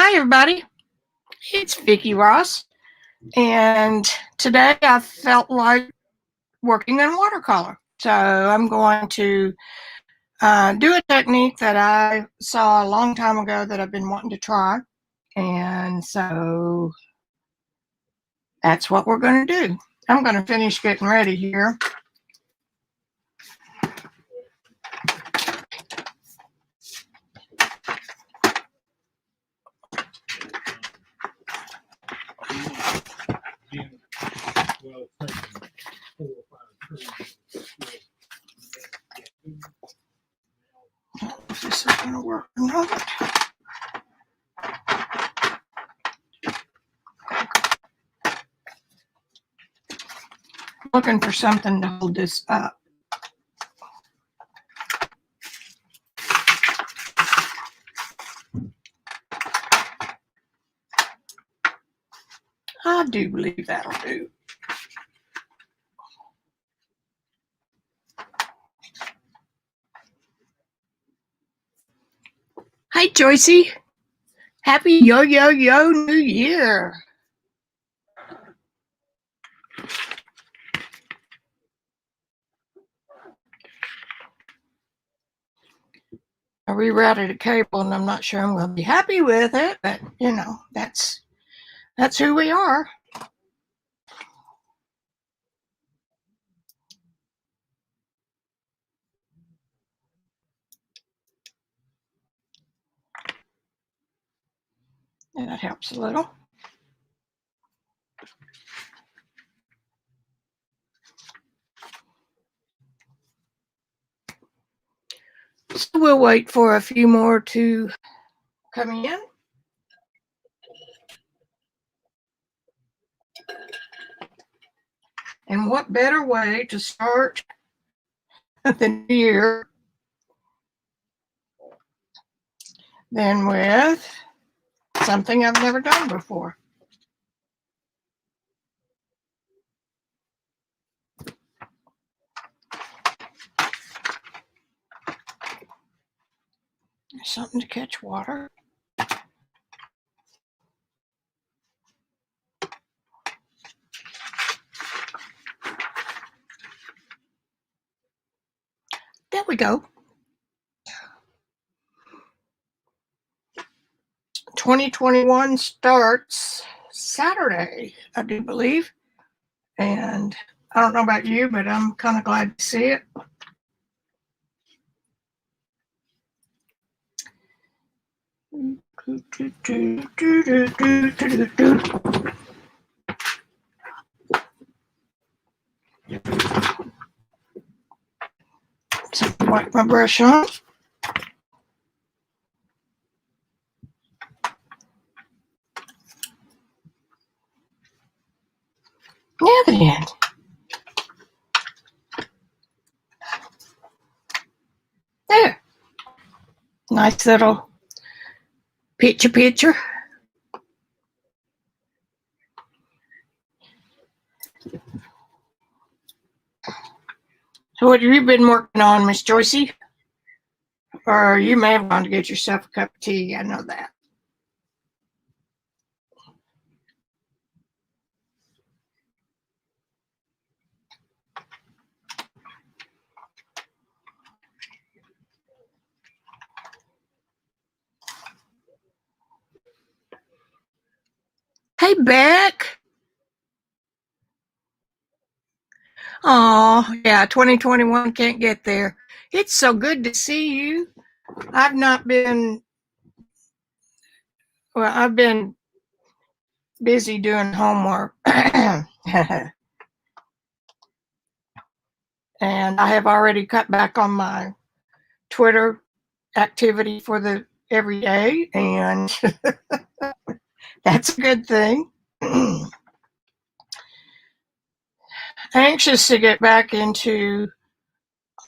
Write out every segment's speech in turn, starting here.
Hi, everybody. It's Vicki Ross, and today I felt like working in watercolor. So I'm going to do a technique that I saw a long time ago that I've been wanting to try. And so that's what we're going to do. I'm going to finish getting ready here. If this is going to work or not. Looking for something to hold this up. I do believe that'll do. Hi, Joycey. Happy yo New Year. I rerouted a cable and I'm not sure I'm going to be happy with it, but you know, that's who we are. And that helps a little. So we'll wait for a few more to come in. And what better way to start the new year than with something I've never done before. Something to catch water. There we go. 2021 starts Saturday, I do believe. And I don't know about you, but I'm kind of glad to see it. So wipe my brush on. Yeah, then. There. Nice little picture. So what have you been working on, Miss Joycey? Or you may have gone to get yourself a cup of tea. I know that. Hey, Beck. Oh, yeah, 2021 can't get there. It's so good to see you. I've not been, well, I've been busy doing homework. And I have already cut back on my Twitter activity for the every day, and that's a good thing. Anxious to get back into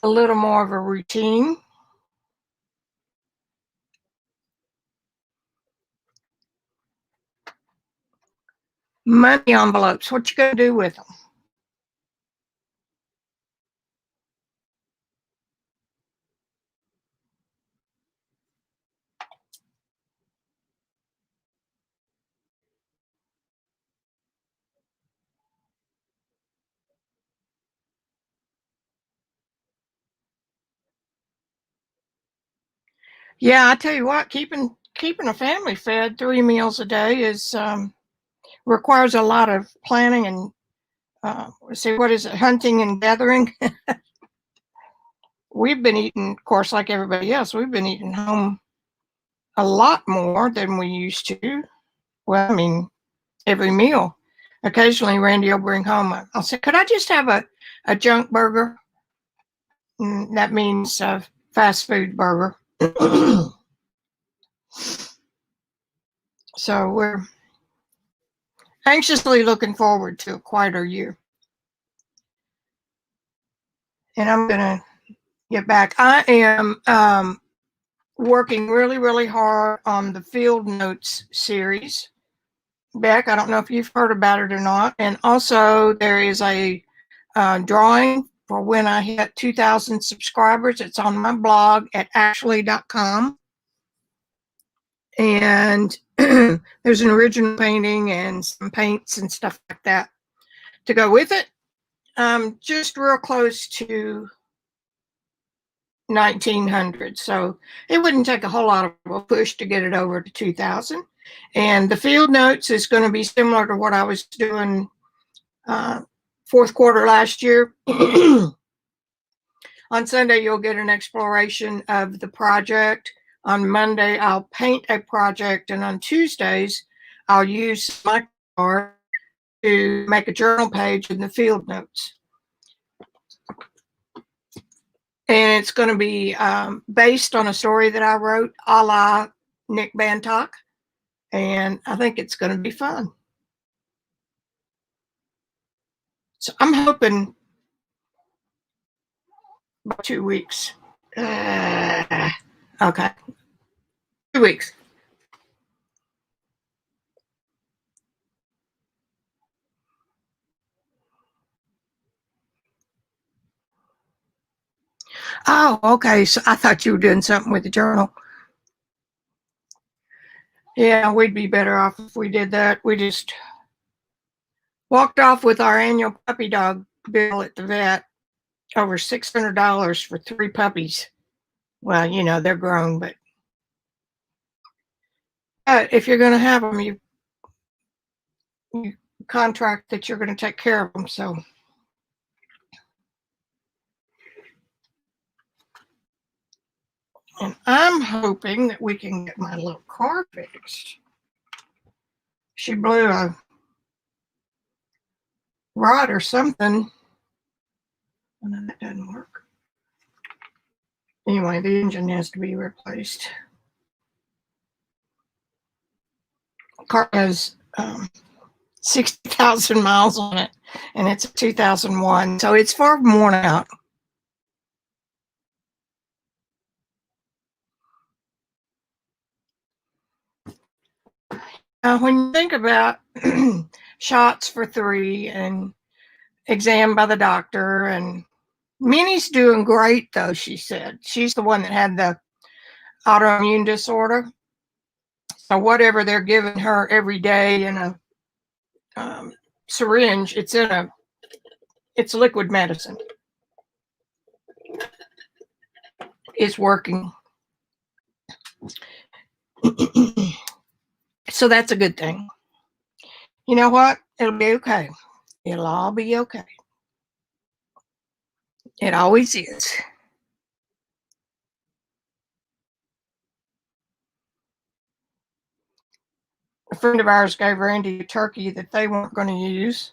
a little more of a routine. Money envelopes, what you gonna do with them? Yeah, I tell you what, keeping a family fed 3 meals a day is requires a lot of planning and let's see, what is it, hunting and gathering. We've been eating, of course, like everybody else, we've been eating home a lot more than we used to. Well, I mean, every meal. Occasionally, Randy will bring home I'll say, could I just have a junk burger? And that means a fast food burger. So we're anxiously looking forward to a quieter year. And I'm going to get back. I am working really, really hard on the Field Notes series. Beck, I don't know if you've heard about it or not. And also, there is a drawing for when I hit 2,000 subscribers. It's on my blog at ashley.com. And there's an original painting and some paints and stuff like that to go with it. Just real close to 1900. So it wouldn't take a whole lot of a push to get it over to 2000. And the Field Notes is going to be similar to what I was doing fourth quarter last year. On Sunday, you'll get an exploration of the project. On Monday, I'll paint a project. And on Tuesdays, I'll use my card to make a journal page in the Field Notes. And it's going to be based on a story that I wrote a la Nick Bantock. And I think it's going to be fun. So I'm hoping about 2 weeks. Okay. 2 weeks. Oh, okay. So I thought you were doing something with the journal. Yeah, we'd be better off if we did that. We just walked off with our annual puppy dog bill at the vet, over $600 for 3 puppies. Well, you know, they're grown, but if you're going to have them, you contract that you're going to take care of them. So and I'm hoping that we can get my little car fixed. She blew a rod or something. And then that doesn't work. Anyway, the engine has to be replaced. The car has 60,000 miles on it, and it's a 2001, so it's far from worn out. When you think about shots for 3 and exam by the doctor, and Minnie's doing great, though, she said. She's the one that had the autoimmune disorder. So whatever they're giving her every day in a syringe, it's liquid medicine. It's working. So that's a good thing. You know what? It'll be okay. It'll all be okay. It always is. A friend of ours gave Randy a turkey that they weren't going to use.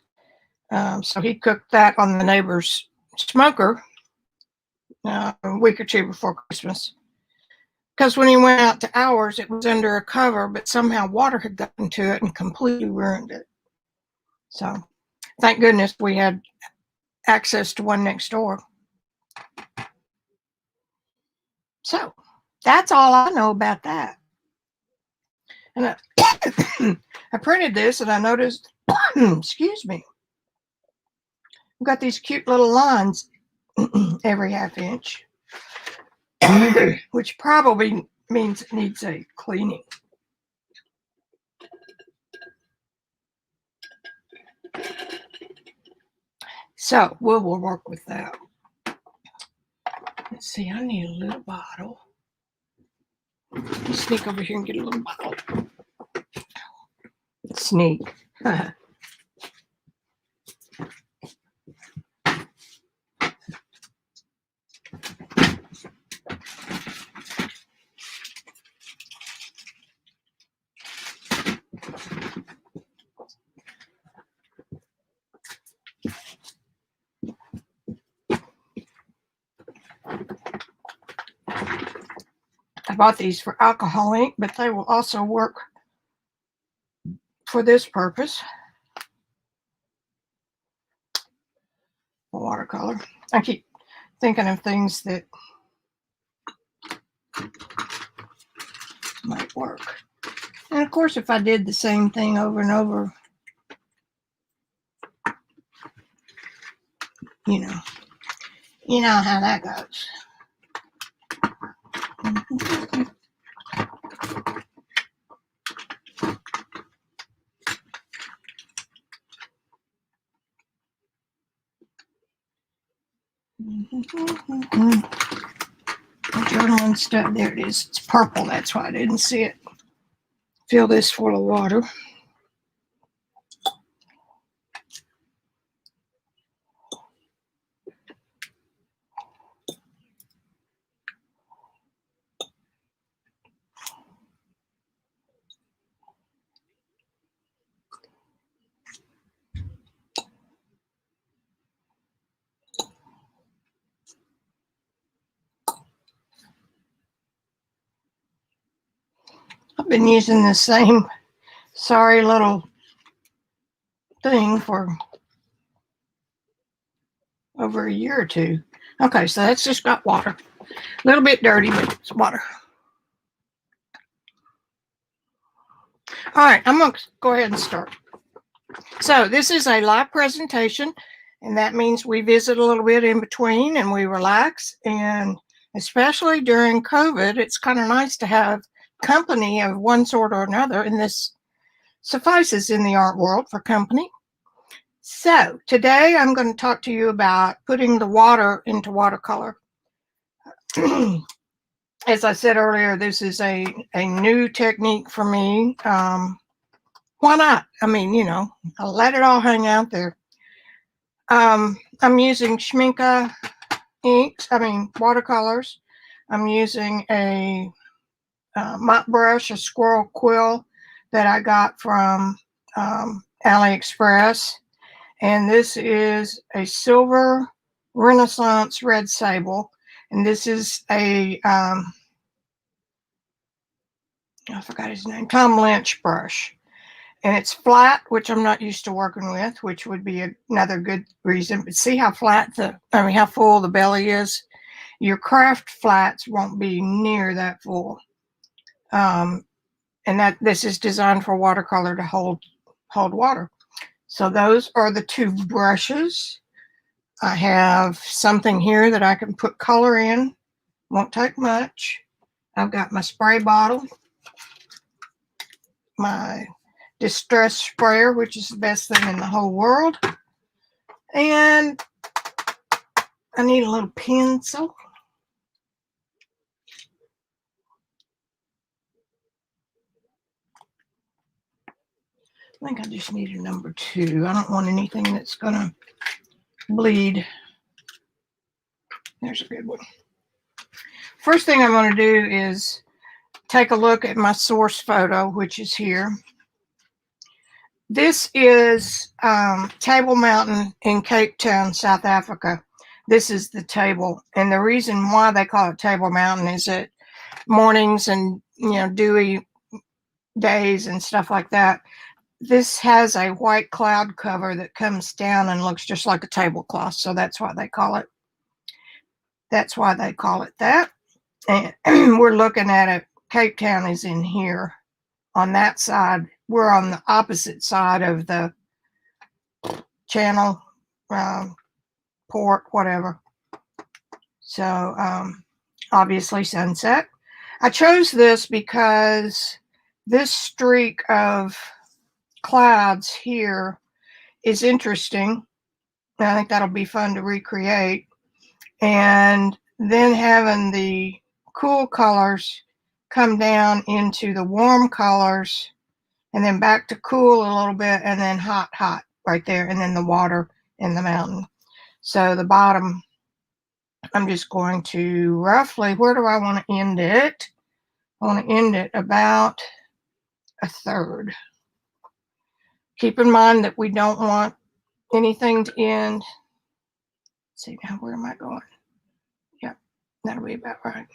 So he cooked that on the neighbor's smoker a week or 2 before Christmas. Because when he went out to ours, it was under a cover, but somehow water had gotten to it and completely ruined it. So thank goodness we had access to one next door. So that's all I know about that. And I printed this and I noticed, excuse me, I've got these cute little lines every half inch, which probably means it needs a cleaning. So we'll work with that. Let's see, I need a little bottle. Sneak over here and get a little bottle. Sneak. I bought these for alcohol ink, but they will also work for this purpose. Watercolor. I keep thinking of things that might work. And of course, if I did the same thing over and over, you know how that goes. Journaling stuff. There it is. It's purple. That's why I didn't see it. Fill this full of water. I've been using the same sorry little thing for over a year or two. Okay, so that's just got water. A little bit dirty, but it's water. All right, I'm going to go ahead and start. So this is a live presentation, and that means we visit a little bit in between and we relax. And especially during COVID, it's kind of nice to have company of one sort or another, and this suffices in the art world for company. So today I'm going to talk to you about putting the water into watercolor. As I said earlier, this is a new technique for me. Why not? I mean, I'll let it all hang out there. I'm using Schmincke inks, watercolors. I'm using a mop brush, a squirrel quill that I got from AliExpress. And this is a silver Renaissance red sable. And this is a, I forgot his name, Tom Lynch brush. And it's flat, which I'm not used to working with, which would be another good reason. But see how flat how full the belly is? Your craft flats won't be near that full. And this is designed for watercolor to hold water. So those are the two brushes. I have something here that I can put color in. Won't take much. I've got my spray bottle, my distress sprayer, which is the best thing in the whole world. And I need a little pencil. I think I just need a number 2. I don't want anything that's going to bleed. There's a good one. First thing I'm going to do is take a look at my source photo, which is here. This is Table Mountain in Cape Town, South Africa. This is the table. And the reason why they call it Table Mountain is that mornings and, dewy days and stuff like that, this has a white cloud cover that comes down and looks just like a tablecloth. So that's why they call it. That's why they call it that. And we're looking at it. Cape Town is in here on that side. We're on the opposite side of the channel, port, whatever. So obviously sunset. I chose this because this streak of clouds here is interesting. I think that'll be fun to recreate. And then having the cool colors come down into the warm colors and then back to cool a little bit and then hot, hot right there. And then the water in the mountain. So the bottom, I'm just going to roughly, where do I want to end it? I want to end it about a third. Keep in mind that we don't want anything to end. Let's see now, where am I going? Yep, that'll be about right.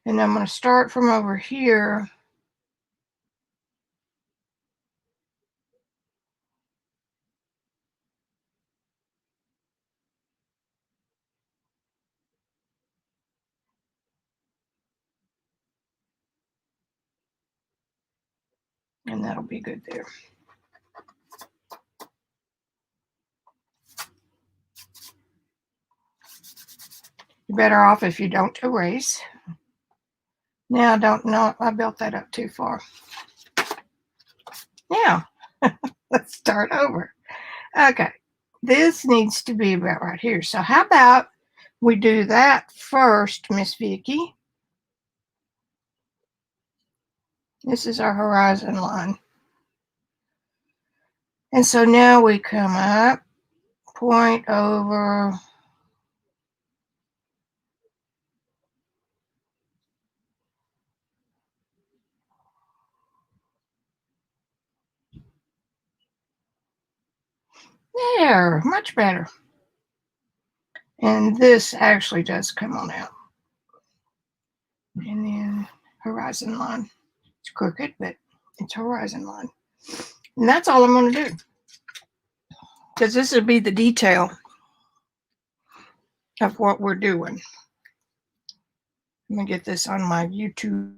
And I'm going to start from over here. And that'll be good there. You're better off if you don't erase. Now, I don't know, I built that up too far. Now, let's start over. Okay, this needs to be about right here. So how about we do that first, Miss Vicki? This is our horizon line. And so now we come up, point over. There, much better. And this actually does come on out. And then horizon line. It's crooked, but it's horizon line. And that's all I'm going to do. Because this will be the detail of what we're doing. Let me get this on my YouTube.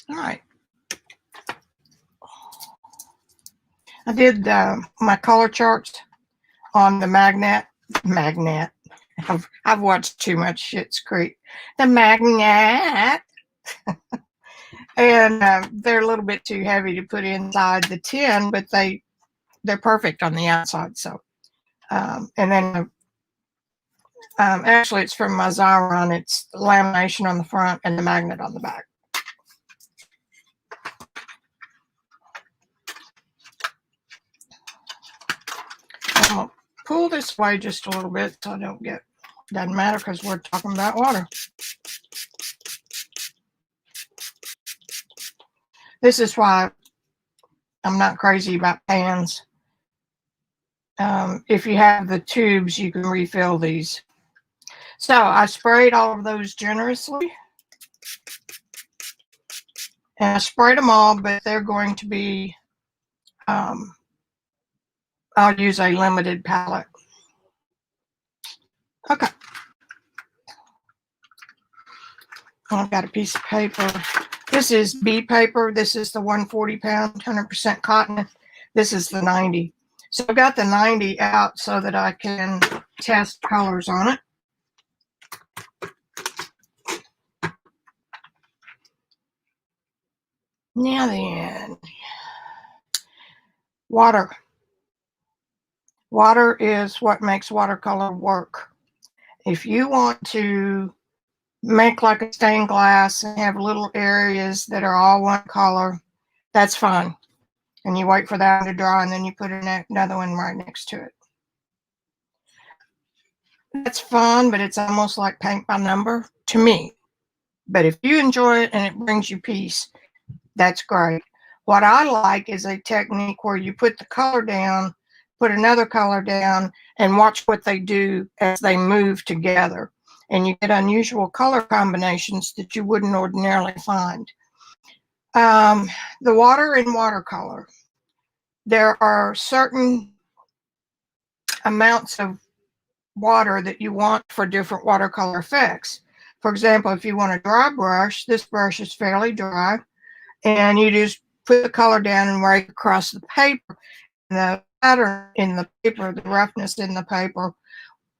All right. I did my color charts on the magnet. I've watched too much Schitt's Creek. The magnet. And they're a little bit too heavy to put inside the tin, but they're perfect on the outside. So, and then actually it's from my Xyron. It's lamination on the front and the magnet on the back. I'm going to pull this way just a little bit so I don't get, doesn't matter because we're talking about water. This is why I'm not crazy about pans. If you have the tubes, you can refill these. So I sprayed all of those generously. And I sprayed them all, but they're going to be, I'll use a limited palette. Okay. I've got a piece of paper. This is B paper. This is the 140 pound, 100% cotton. This is the 90. So I've got the 90 out so that I can test colors on it. Now then, water. Water is what makes watercolor work. If you want to make like a stained glass and have little areas that are all one color, that's fine. And you wait for that to dry and then you put another one right next to it. That's fun, but it's almost like paint by number to me. But if you enjoy it and it brings you peace, that's great. What I like is a technique where you put the color down, put another color down, and watch what they do as they move together. And you get unusual color combinations that you wouldn't ordinarily find. The water in watercolor. There are certain amounts of water that you want for different watercolor effects. For example, if you want a dry brush, this brush is fairly dry, and you just put the color down and rake across the paper. The pattern in the paper, the roughness in the paper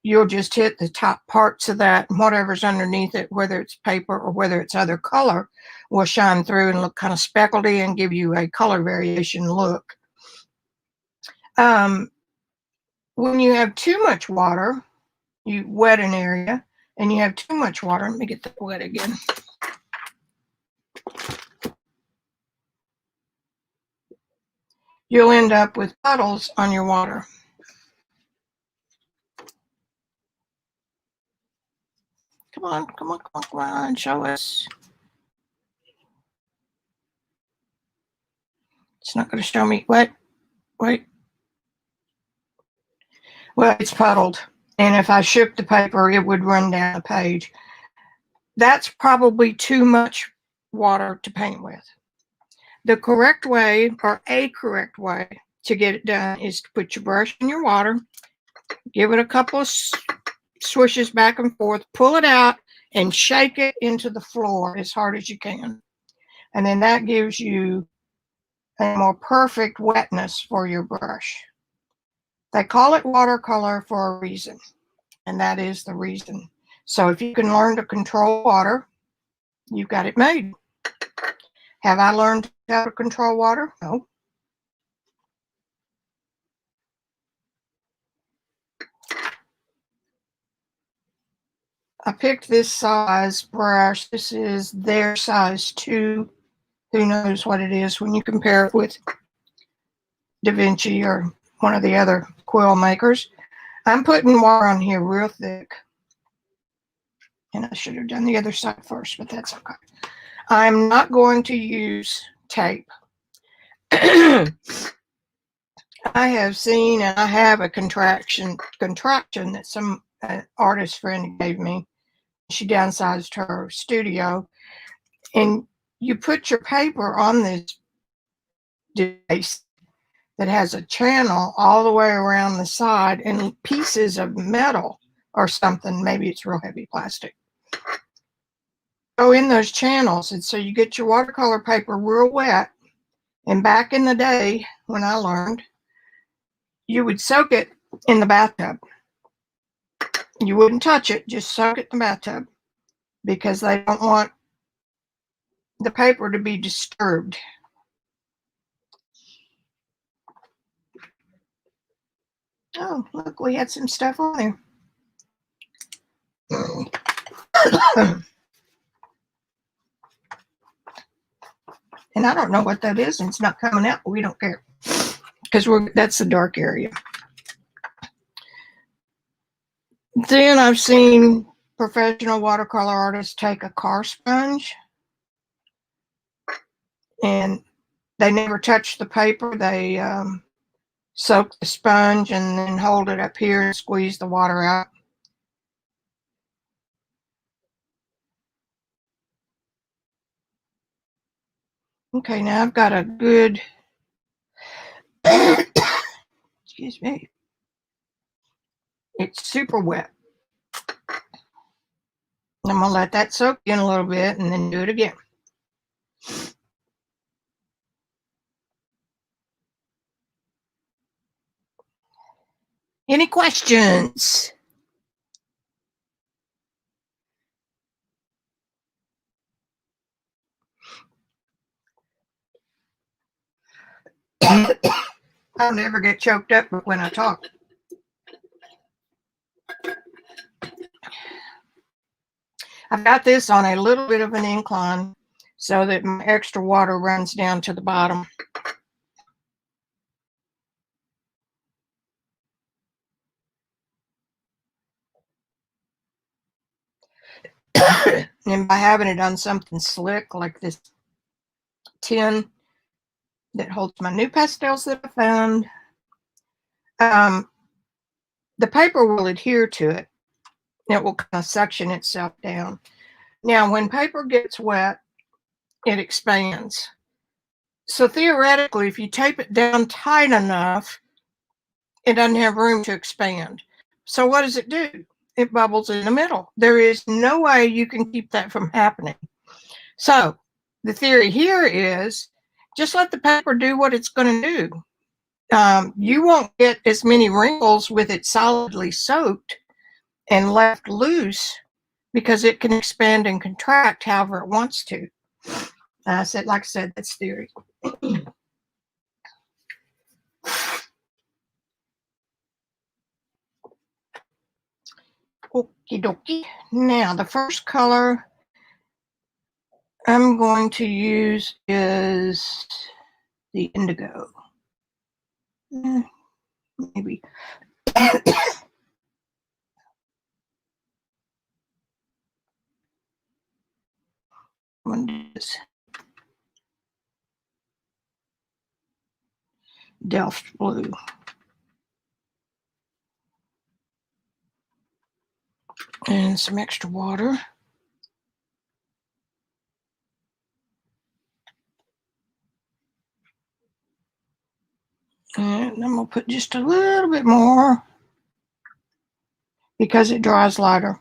you'll just hit the top parts of that, and whatever's underneath it, whether it's paper or whether it's other color, will shine through and look kind of speckledy and give you a color variation look. When you have too much water, you wet an area, and you have too much water. Let me get that wet again. You'll end up with puddles on your water. Come on, come on, come on, come on, show us. It's not going to show me. What? Wait. Well, it's puddled. And if I shook the paper, it would run down the page. That's probably too much water to paint with. The correct way, or a correct way to get it done, is to put your brush in your water, give it a couple of swishes back and forth, pull it out, and shake it into the floor as hard as you can. And then that gives you a more perfect wetness for your brush. They call it watercolor for a reason, and that is the reason. So if you can learn to control water, you've got it made. Have I learned how to control water? No. I picked this size brush. This is their size 2. Who knows what it is when you compare it with Da Vinci or one of the other quill makers. I'm putting water on here real thick. And I should have done the other side first, but that's okay. I'm not going to use tape. I have seen, and I have a contraction that some artist friend gave me. She downsized her studio, and you put your paper on this device that has a channel all the way around the side and pieces of metal or something. Maybe it's real heavy plastic. Go in those channels, and so you get your watercolor paper real wet. And back in the day when I learned, you would soak it in the bathtub. You wouldn't touch it, just soak it in the bathtub, because they don't want the paper to be disturbed. Oh, look, we had some stuff on there. And I don't know what that is, and it's not coming out, but we don't care, because that's the dark area. Then I've seen professional watercolor artists take a car sponge, and they never touch the paper. They soak the sponge and then hold it up here and squeeze the water out. Okay, now I've got a good, excuse me, it's super wet. I'm going to let that soak in a little bit and then do it again. Any questions? I'll never get choked up when I talk. I've got this on a little bit of an incline so that my extra water runs down to the bottom. And by having it on something slick like this tin that holds my new pastels that I found, the paper will adhere to it. It will kind of suction itself down. Now, when paper gets wet, it expands. So theoretically, if you tape it down tight enough, it doesn't have room to expand. So what does it do? It bubbles in the middle. There is no way you can keep that from happening. So the theory here is just let the paper do what it's going to do. You won't get as many wrinkles with it solidly soaked and left loose because it can expand and contract however it wants to. Like I said, that's theory. Okie dokie. Now, the first color I'm going to use is the indigo. Maybe. I'm going to do this. Delft blue. And some extra water. And I'm going to put just a little bit more because it dries lighter.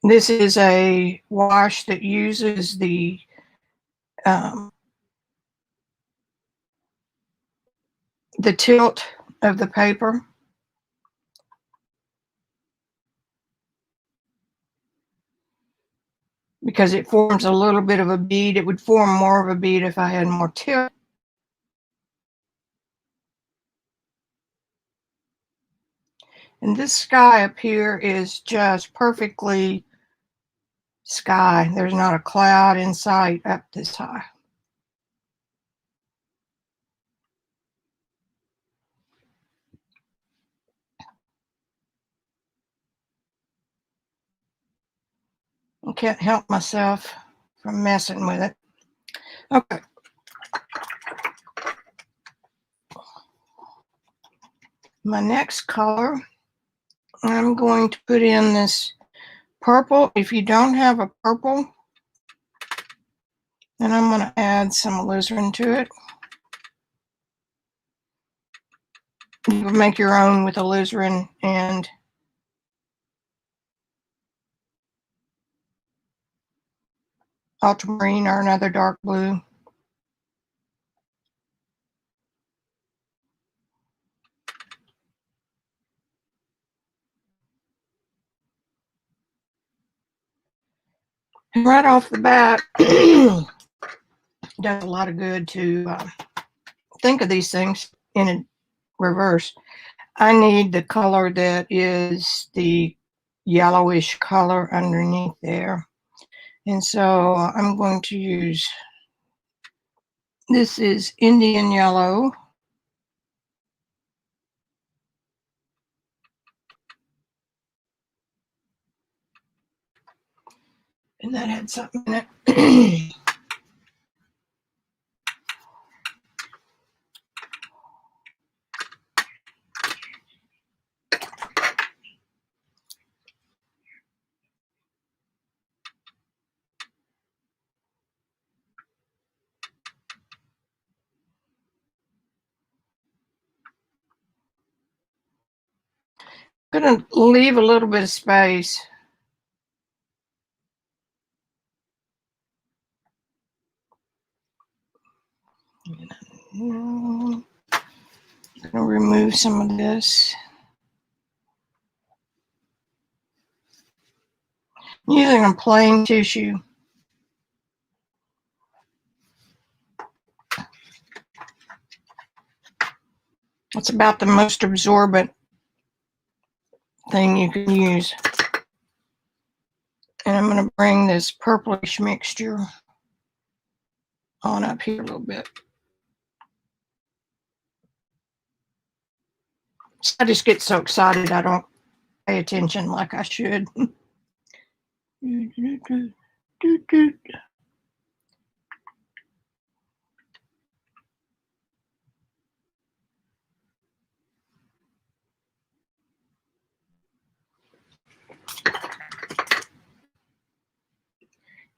This is a wash that uses the tilt of the paper. Because it forms a little bit of a bead. It would form more of a bead if I had more tilt. And this sky up here is just perfectly sky. There's not a cloud in sight up this high. I can't help myself from messing with it. Okay. My next color, I'm going to put in this purple. If you don't have a purple, then I'm going to add some alizarin to it. You can make your own with alizarin and ultramarine or another dark blue. And right off the bat, does a lot of good to think of these things in a reverse. I need the color that is the yellowish color underneath there. And so I'm going to use, this is Indian yellow. And that had something in it. I'm going to leave a little bit of space. I'm going to remove some of this. I'm using a plain tissue. It's about the most absorbent thing you can use. And I'm going to bring this purplish mixture on up here a little bit. I just get so excited I don't pay attention like I should.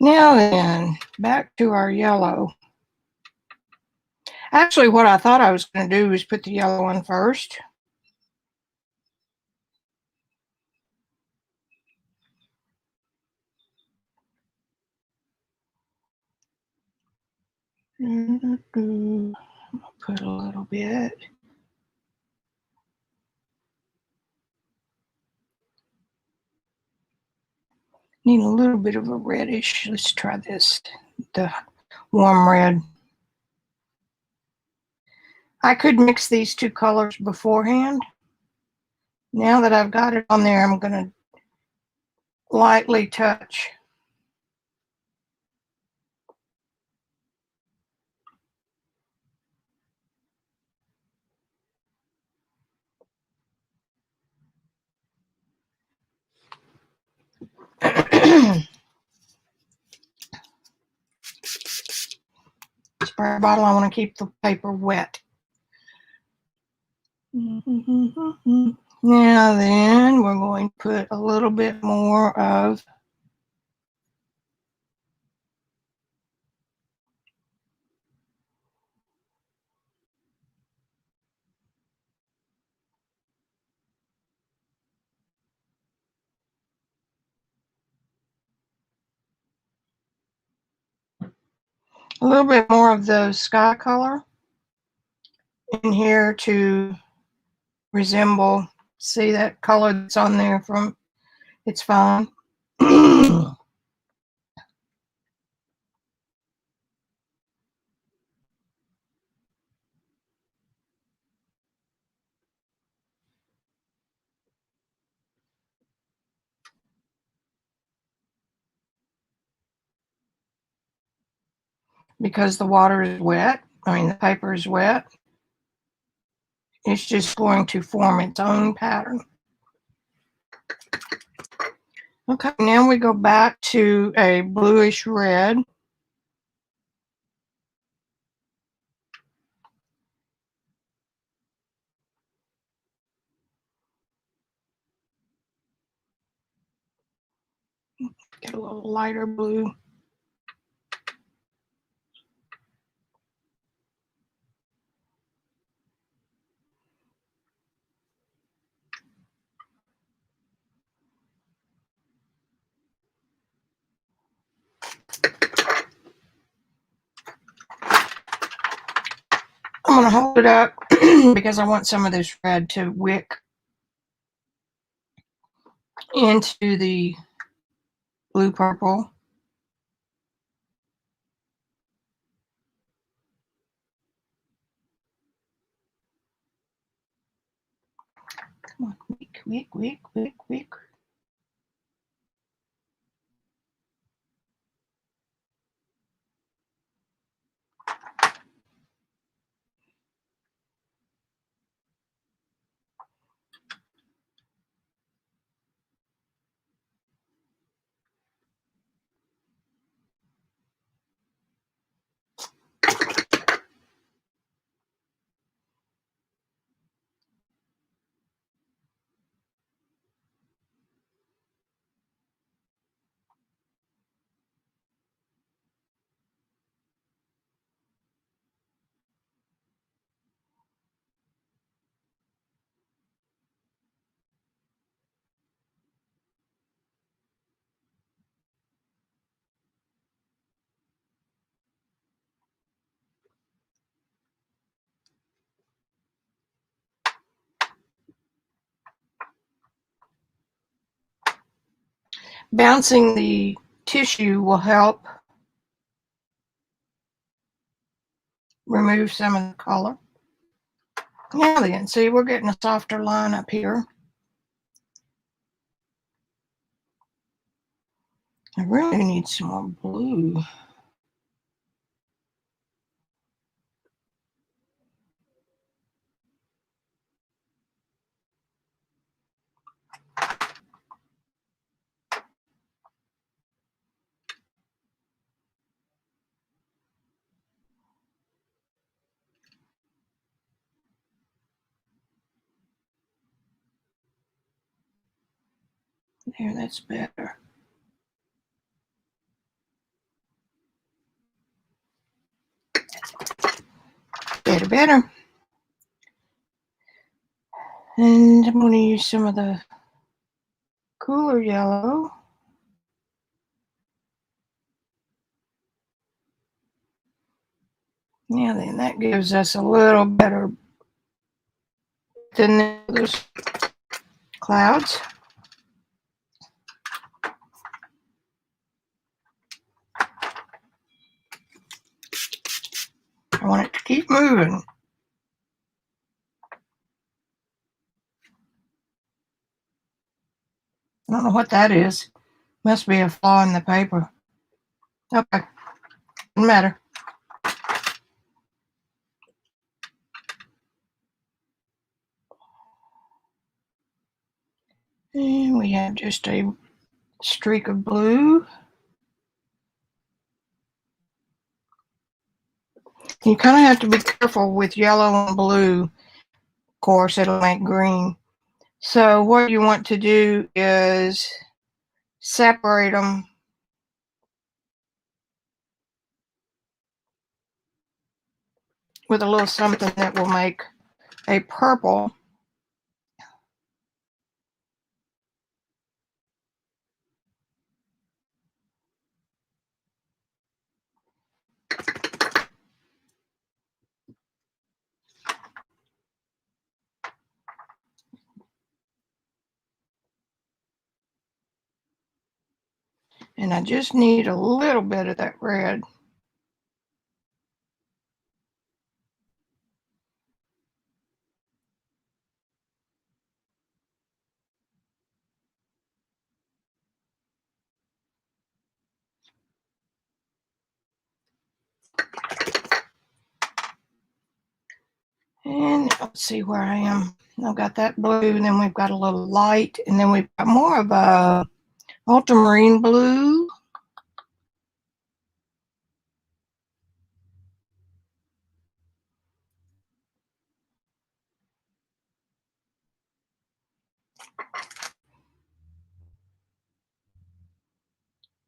Now then, back to our yellow. Actually, what I thought I was going to do was put the yellow on first. Put put a little bit. Need a little bit of a reddish. Let's try this, the warm red. I could mix these two colors beforehand. Now that I've got it on there, I'm going to lightly touch. Spray bottle, I want to keep the paper wet. Now then, we're going to put a little bit more of the sky color in here to resemble, see that color that's on there from It's Fine. A because the water is wet, the paper is wet, it's just going to form its own pattern. Okay, now we go back to a bluish red. Get a little lighter blue. I'm going to hold it up because I want some of this red to wick into the blue purple. Come on, wick, wick, wick, wick, wick. Bouncing the tissue will help remove some of the color. Now then, see, we're getting a softer line up here. I really need some more blue. There, that's better. Better, better. And I'm going to use some of the cooler yellow. Yeah, then that gives us a little better than those clouds. I want it to keep moving. I don't know what that is. Must be a flaw in the paper. Okay, doesn't matter. And we have just a streak of blue. You kind of have to be careful with yellow and blue. Of course, it'll make green. So what you want to do is separate them with a little something that will make a purple. And I just need a little bit of that red. And let's see where I am. I've got that blue, and then we've got a little light, and then we've got more of a ultramarine blue.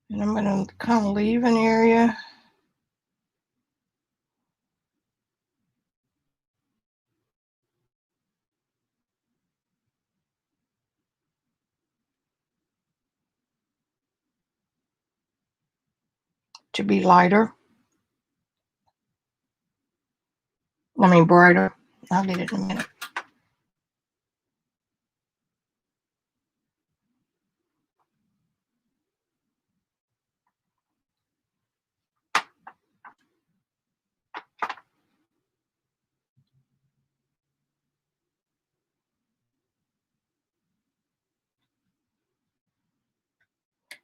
And I'm going to kind of leave an area. To be lighter. I mean brighter. I'll get it in a minute.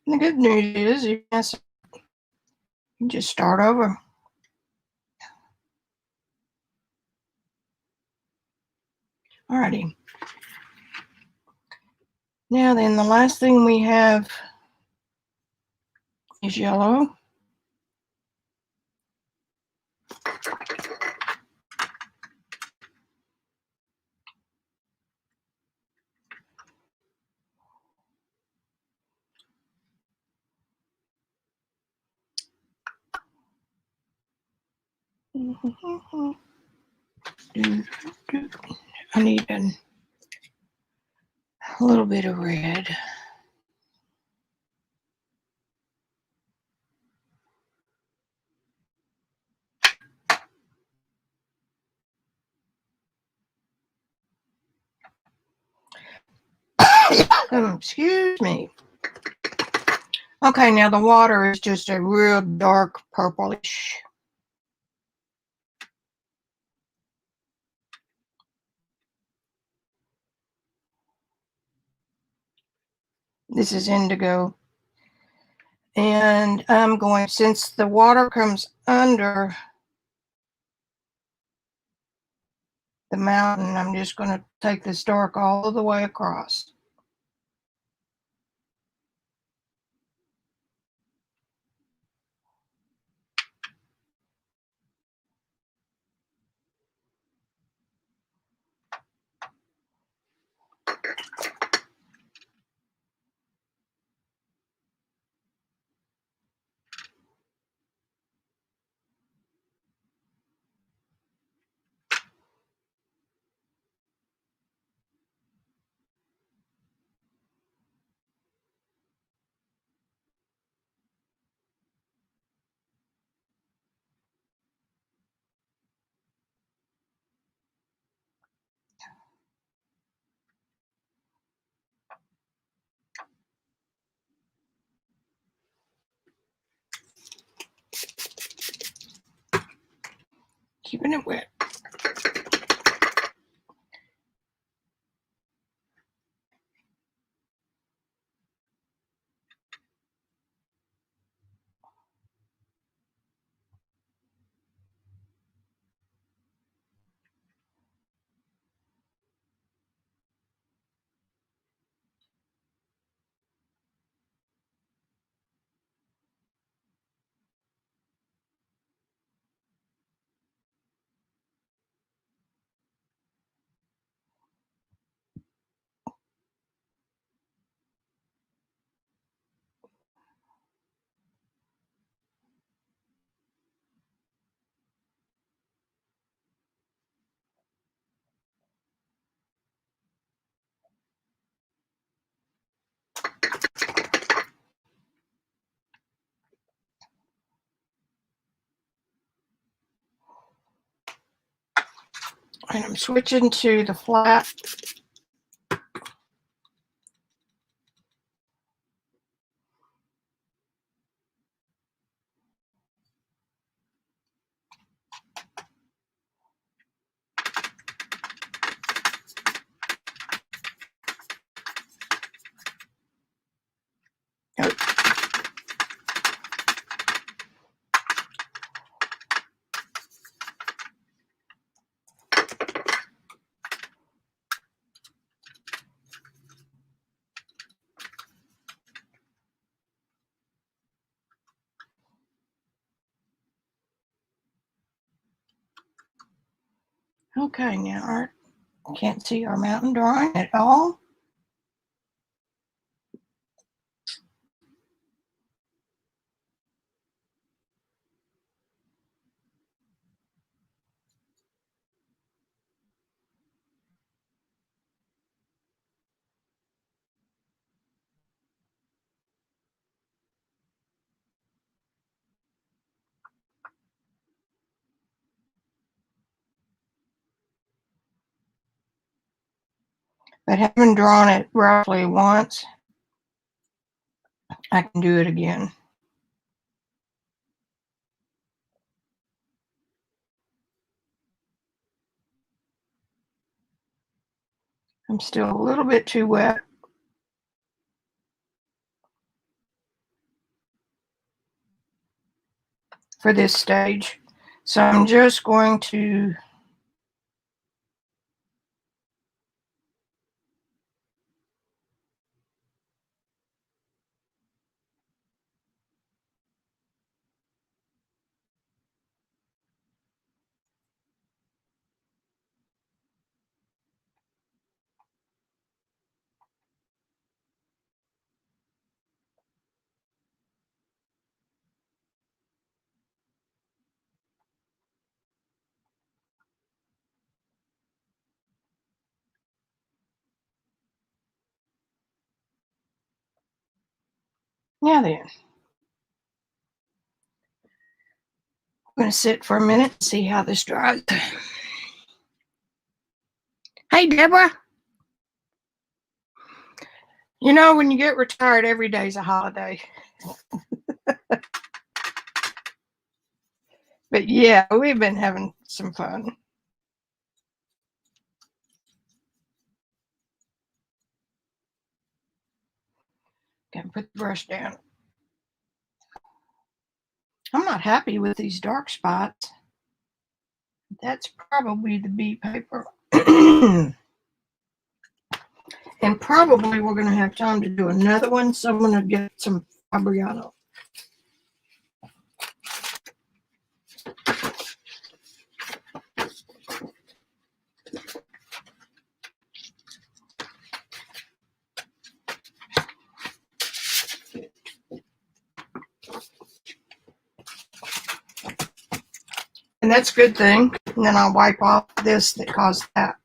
And the good news is you can just start over. Alrighty. Now then, the last thing we have is yellow. I need a little bit of red. Excuse me. Okay, now the water is just a real dark purplish. This is indigo. And I'm going, since the water comes under the mountain, I'm just going to take this dark all the way across. Keeping it wet. And I'm switching to the flat. Okay, now I can't see our mountain drawing at all. But having drawn it roughly once, I can do it again. I'm still a little bit too wet for this stage. So I'm just going to now then, I'm going to sit for a minute and see how this dries. Hey, Deborah. You know, when you get retired, every day's a holiday. But yeah, we've been having some fun. Okay, put the brush down. I'm not happy with these dark spots. That's probably the B paper. And probably we're going to have time to do another one, so I'm going to get some Fabriano. And that's a good thing. And then I'll wipe off this that caused that.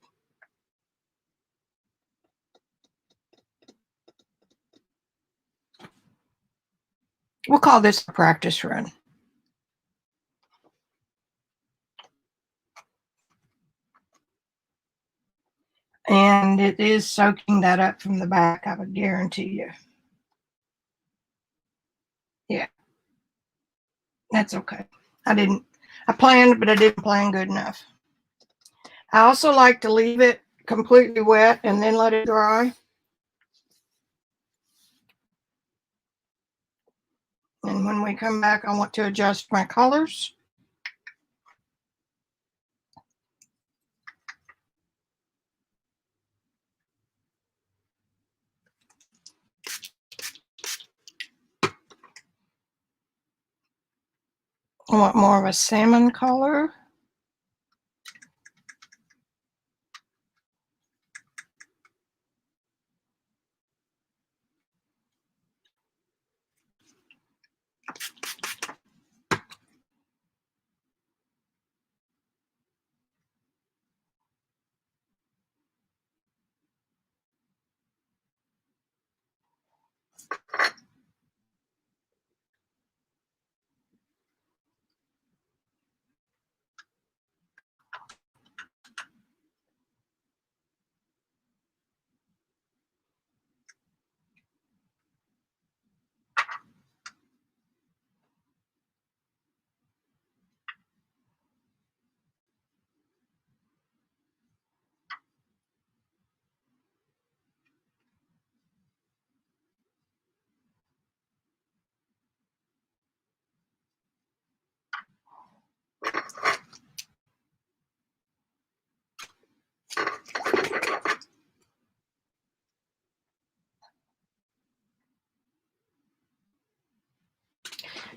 We'll call this a practice run. And it is soaking that up from the back, I would guarantee you. Yeah. That's okay. I didn't I planned, but I didn't plan good enough. I also like to leave it completely wet and then let it dry. And when we come back, I want to adjust my colors. I want more of a salmon color.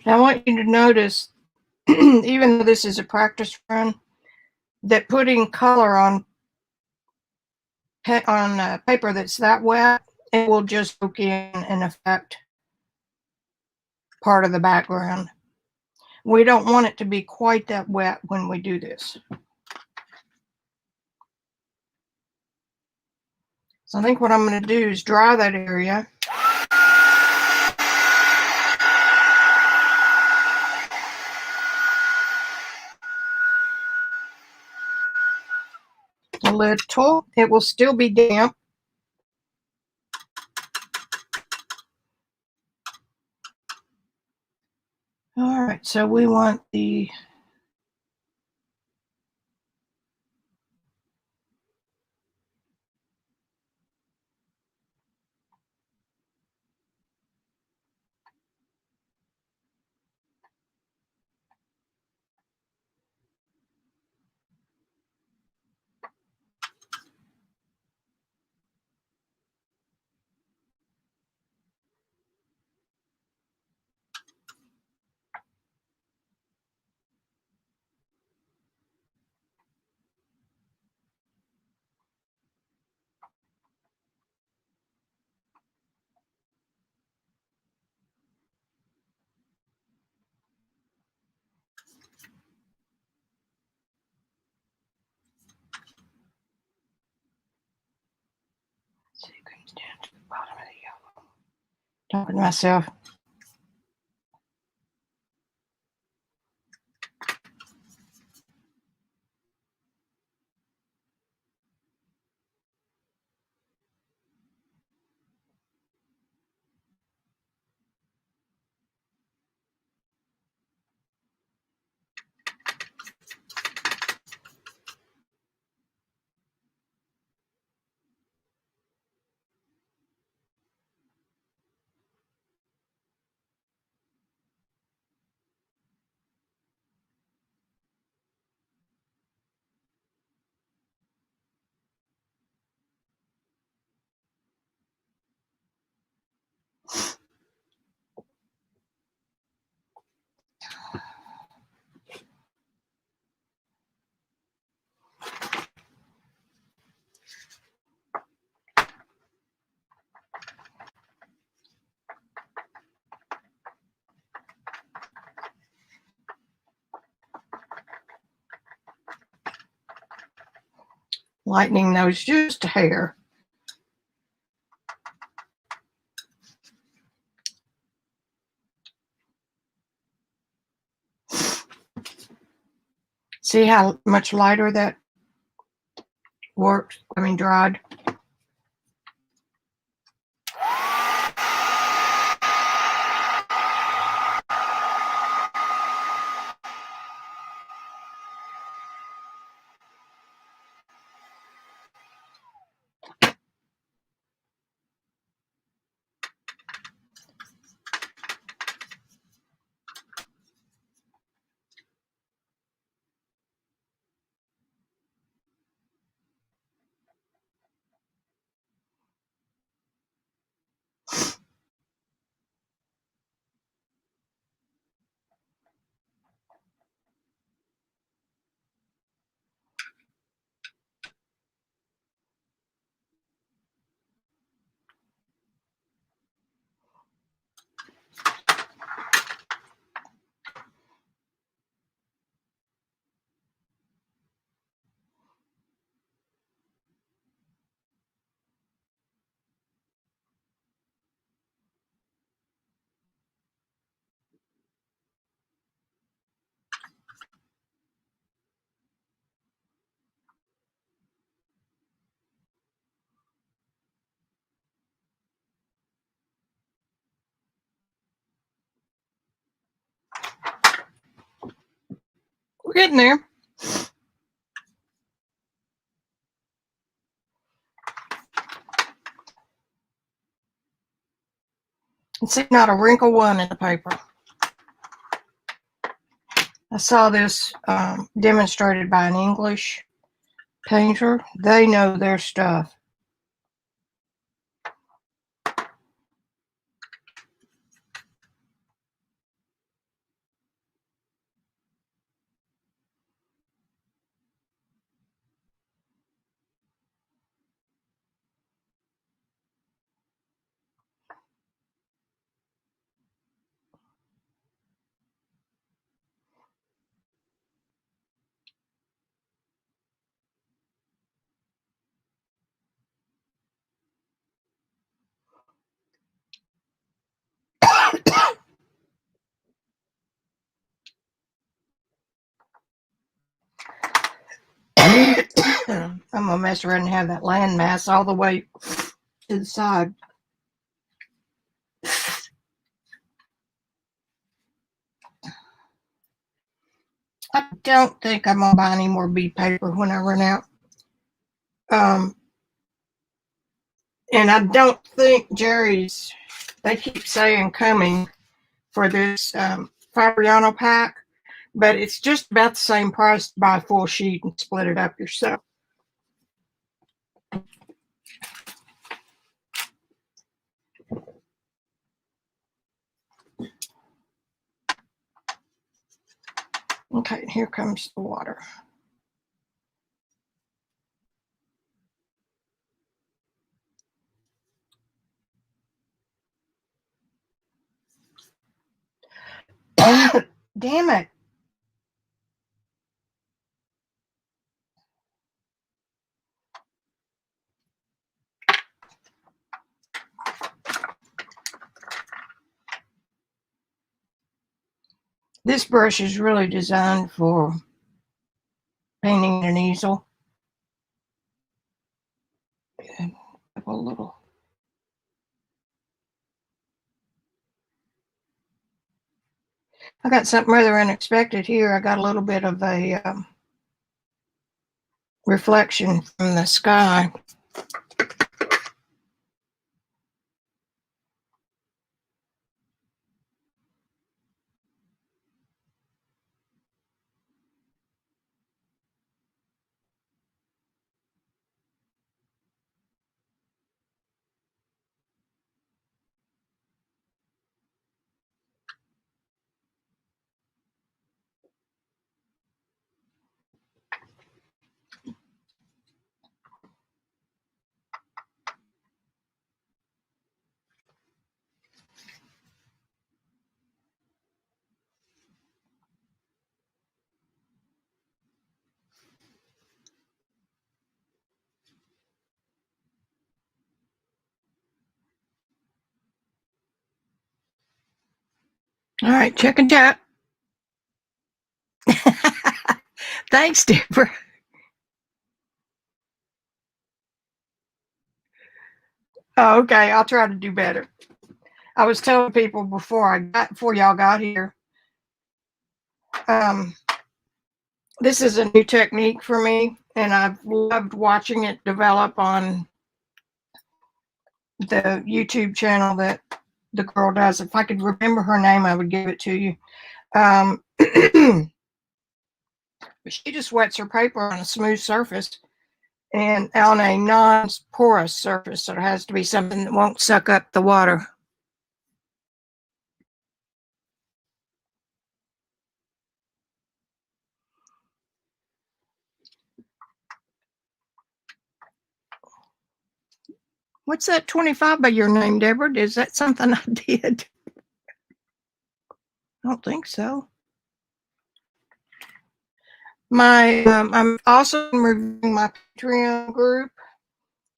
Now I want you to notice, even though this is a practice run, that putting color on paper that's that wet, it will just soak in and affect part of the background. We don't want it to be quite that wet when we do this. So I think what I'm going to do is dry that area. A little. It will still be damp. All right, so we want the see, it comes down to the bottom of the yellow. Talking to myself. Lightening those just a hair. See how much lighter that worked? I mean, dried. getting there. And see, not a wrinkle one in the paper. I saw this demonstrated by an English painter. They know their stuff. I'm gonna mess around and have that landmass all the way to the side. I don't think I'm gonna buy any more bead paper when I run out. And I don't think Jerry's, they keep saying coming for this Fabriano pack, but it's just about the same price to buy a full sheet and split it up yourself. Okay, here comes the water. Damn it. This brush is really designed for painting an easel. And a little. I got something rather unexpected here. I got a little bit of a reflection from the sky. All right, check and chat. Thanks, Deborah. Oh, okay, I'll try to do better. I was telling people before y'all got here. This is a new technique for me, and I've loved watching it develop on the YouTube channel that the girl does. If I could remember her name, I would give it to you. She just wets her paper on a smooth surface and on a non-porous surface, so it has to be something that won't suck up the water. What's that 25 by your name, Deborah? Is that something I did? I don't think so. I'm also reviewing my Patreon group,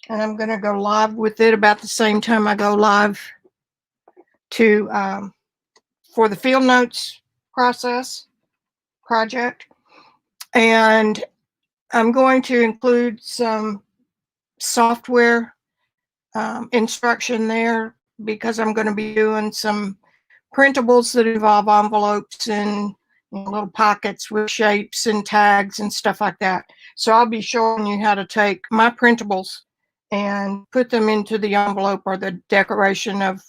and I'm going to go live with it about the same time I go live to for the field notes project, and I'm going to include some software instruction there because I'm going to be doing some printables that involve envelopes and little pockets with shapes and tags and stuff like that. So I'll be showing you how to take my printables and put them into the envelope or the decoration of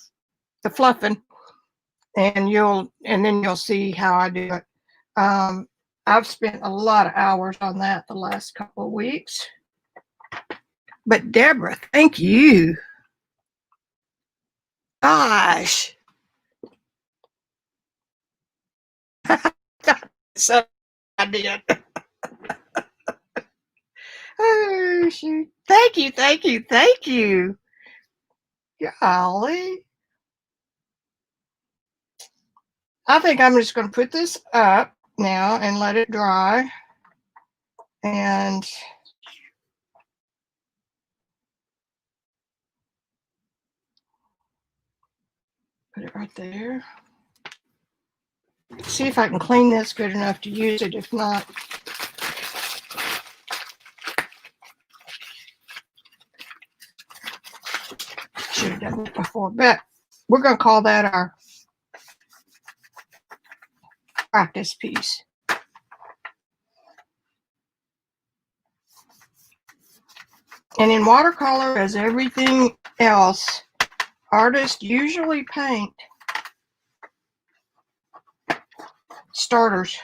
the fluffing, and then you'll see how I do it. I've spent a lot of hours on that the last couple of weeks. But Deborah, thank you. Gosh. So I did. Oh, shoot. Thank you, thank you, thank you. Golly. I think I'm just going to put this up now and let it dry. And put it right there. See if I can clean this good enough to use it. If not, should have done it before. But we're going to call that our practice piece. And in watercolor, as everything else, artists usually paint starters.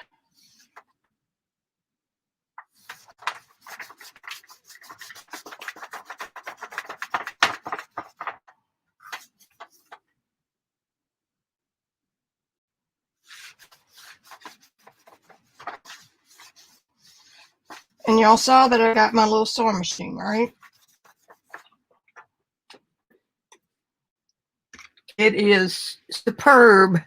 And y'all saw that I got my little sewing machine, right? It is superb.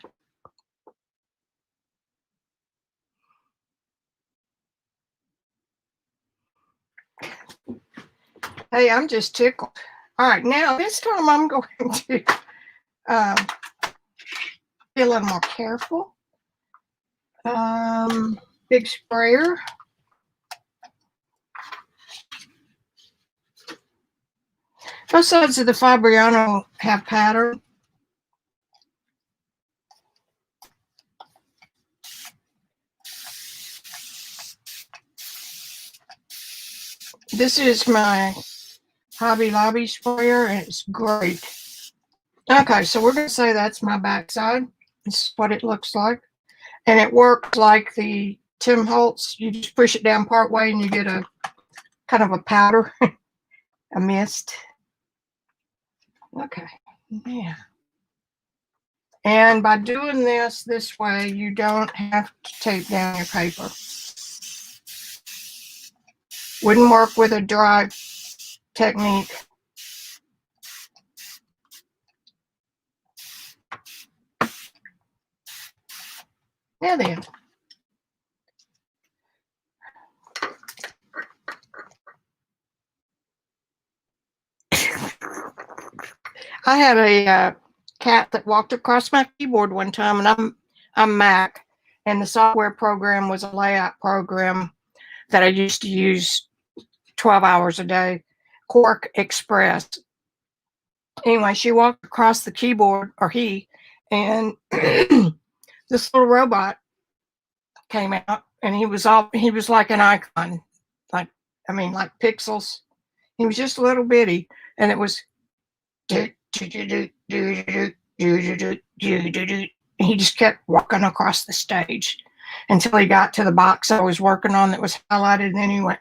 Hey, I'm just tickled. All right, now this time I'm going to be a little more careful. Big sprayer. Both sides of the Fabriano have pattern. This is my Hobby Lobby sprayer, and it's great. Okay, so we're going to say that's my backside. This is what it looks like. And it works like the Tim Holtz. You just push it down part way and you get a kind of a powder, a mist. Okay, yeah. And by doing this way, you don't have to tape down your paper. Wouldn't work with a dry technique. Now then. I had a cat that walked across my keyboard one time, and I'm Mac, and the software program was a layout program that I used to use 12 hours a day, Quark Express. Anyway, she walked across the keyboard, or he, and this little robot came out, and he was like an icon, like pixels. He was just a little bitty, and it was he just kept walking across the stage until he got to the box I was working on that was highlighted, and then he went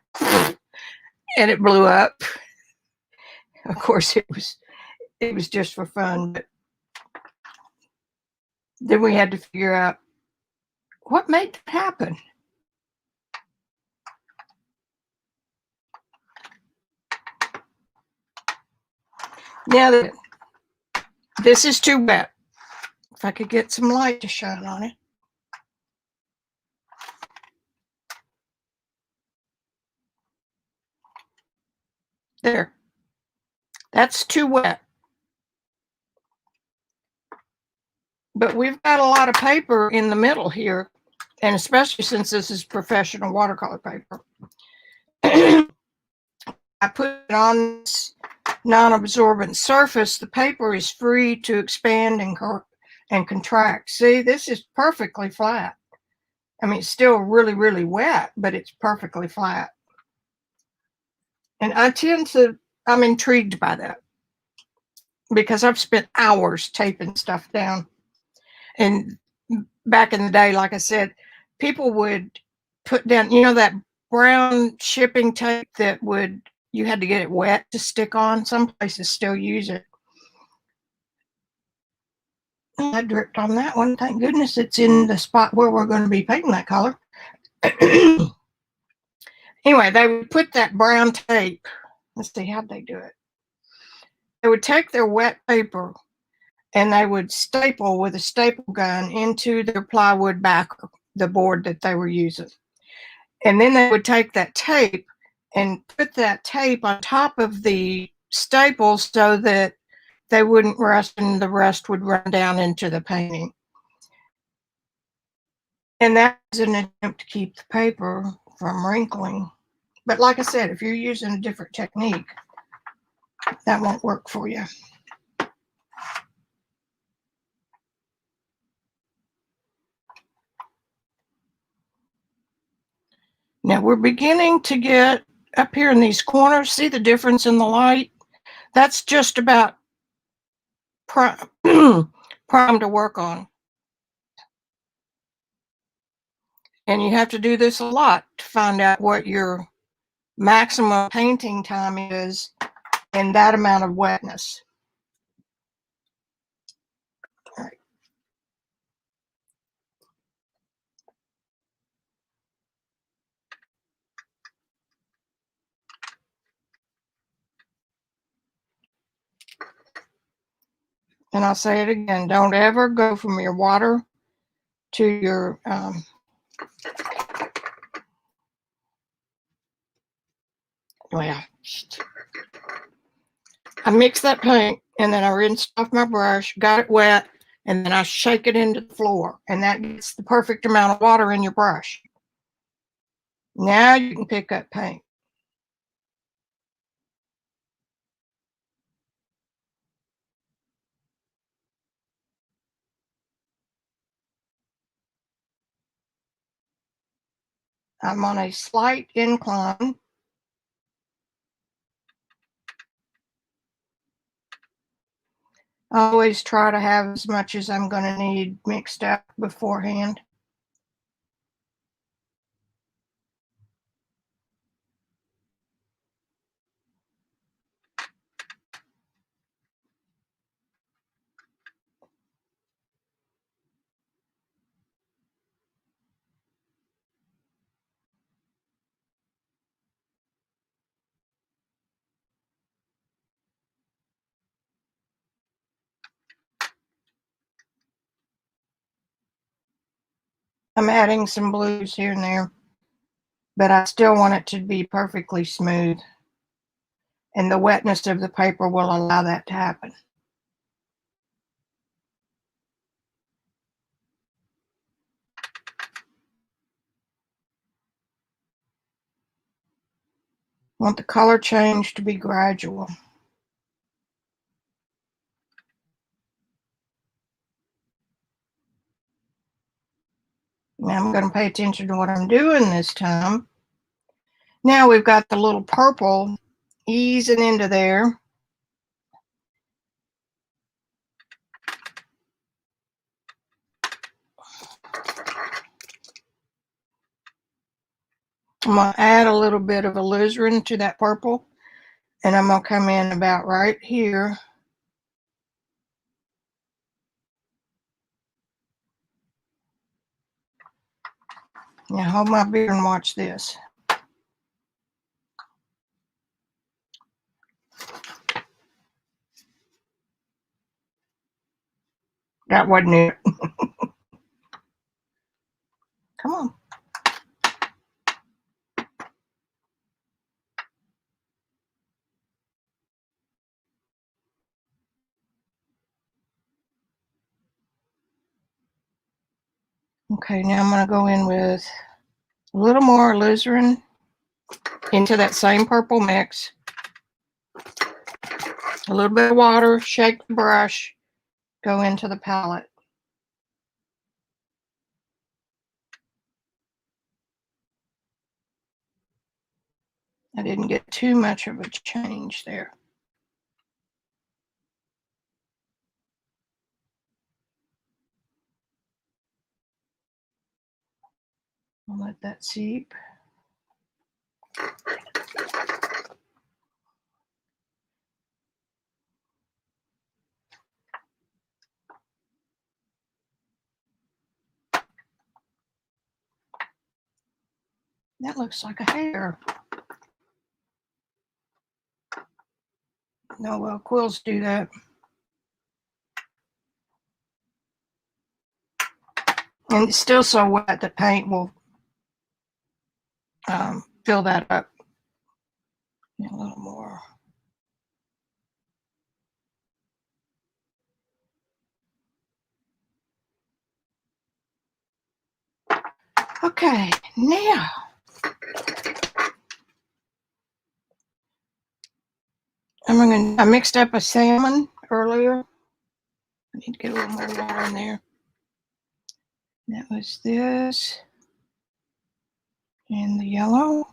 and it blew up. Of course, it was just for fun, but then we had to figure out what made that happen. Now this is too wet. If I could get some light to shine on it. There. That's too wet. But we've got a lot of paper in the middle here, and especially since this is professional watercolor paper. I put it on this non-absorbent surface. The paper is free to expand and contract. See, this is perfectly flat. I mean, it's still really, really wet, but it's perfectly flat. And I'm intrigued by that because I've spent hours taping stuff down. And back in the day, like I said, people would put down, that brown shipping tape you had to get it wet to stick on. Some places still use it. I dripped on that one. Thank goodness it's in the spot where we're going to be painting that color. Anyway, they would put that brown tape. Let's see, how'd they do it? They would take their wet paper and they would staple with a staple gun into their plywood backer, the board that they were using. And then they would take that tape and put that tape on top of the staples so that they wouldn't rust and the rust would run down into the painting. And that was an attempt to keep the paper from wrinkling. But like I said, if you're using a different technique, that won't work for you. Now we're beginning to get up here in these corners. See the difference in the light? That's just about prime to work on. And you have to do this a lot to find out what your maximum painting time is in that amount of wetness. All right. And I'll say it again, don't ever go from your water to your I mix that paint and then I rinsed off my brush, got it wet, and then I shake it into the floor, and that gets the perfect amount of water in your brush. Now you can pick up paint. I'm on a slight incline. I always try to have as much as I'm going to need mixed up beforehand. I'm adding some blues here and there, but I still want it to be perfectly smooth. And the wetness of the paper will allow that to happen. I want the color change to be gradual. Now I'm going to pay attention to what I'm doing this time. Now we've got the little purple easing into there. I'm going to add a little bit of alizarin to that purple, and I'm going to come in about right here. Now hold my beer and watch this. That wasn't it. Come on. Okay, now I'm going to go in with a little more alizarin into that same purple mix. A little bit of water, shake the brush, go into the palette. I didn't get too much of a change there. I'll let that seep. That looks like a hair. No, well, quills do that. And it's still so wet the paint will fill that up. A little more. Okay, now I mixed up a salmon earlier. I need to get a little more water in there. That was this and the yellow.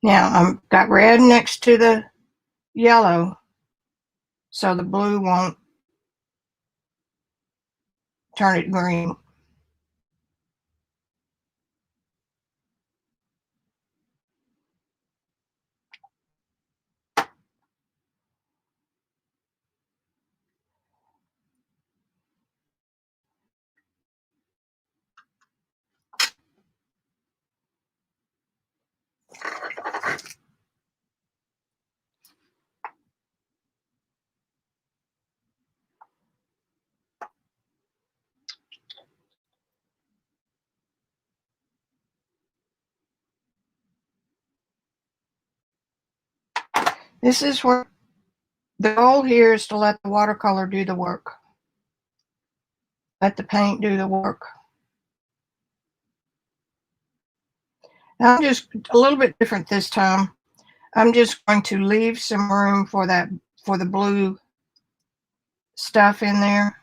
Now I've got red next to the yellow, so the blue won't turn it green. This is where the goal here is to let the watercolor do the work. Let the paint do the work. Now I'm just a little bit different this time. I'm just going to leave some room for the blue stuff in there.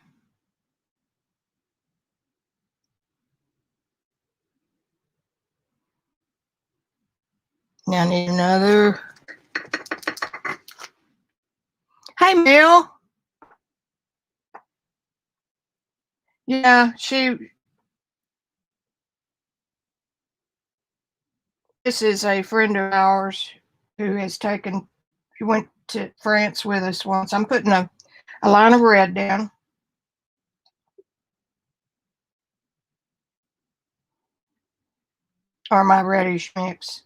Now I need another. Hey, Mel. Yeah, this is a friend of ours who has she went to France with us once. I'm putting a line of red down. Or my reddish mix.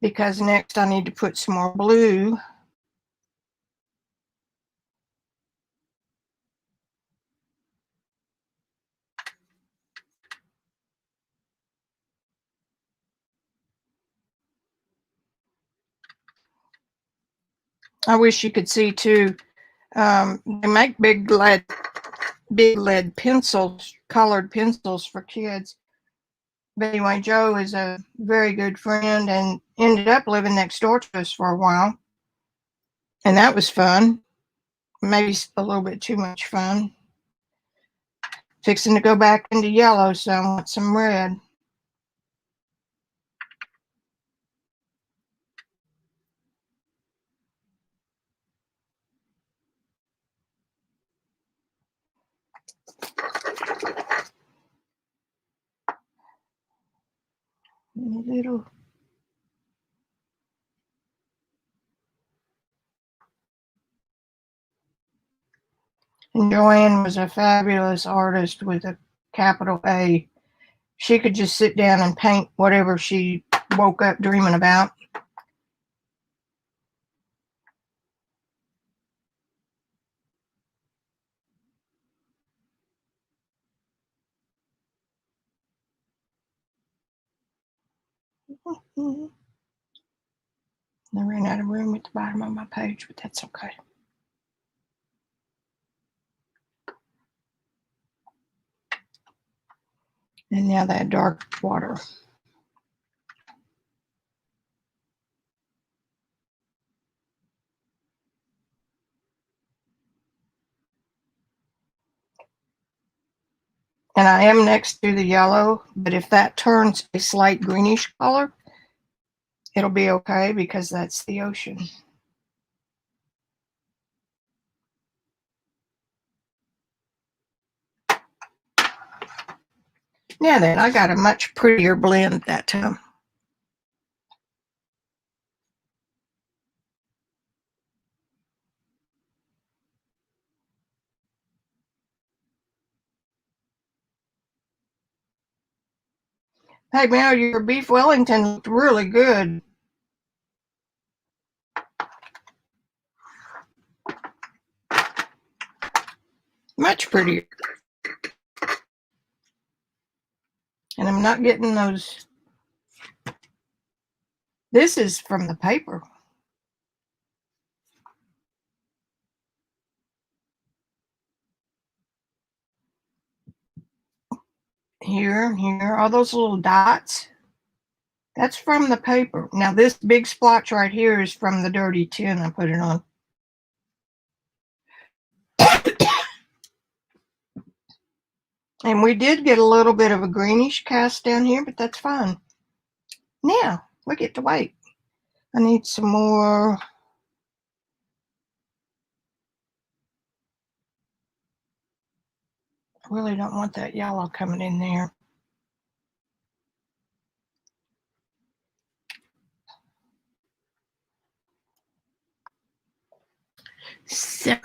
Because next I need to put some more blue. I wish you could see too. They make big lead pencils, colored pencils for kids. But anyway, Joe is a very good friend and ended up living next door to us for a while. And that was fun. Maybe a little bit too much fun. Fixing to go back into yellow, so I want some red. Little. And Joanne was a fabulous artist with a capital A. She could just sit down and paint whatever she woke up dreaming about. I ran out of room at the bottom of my page, but that's okay. And now that dark water. And I am next to the yellow, but if that turns a slight greenish color, it'll be okay because that's the ocean. Now then, I got a much prettier blend that time. Hey, Mel, your beef Wellington looked really good. Much prettier. And I'm not getting those. This is from the paper. Here, here, all those little dots. That's from the paper. Now this big splotch right here is from the dirty tin I put it on. And we did get a little bit of a greenish cast down here, but that's fine. Now, we get to wait. I need some more. I really don't want that yellow coming in there. So,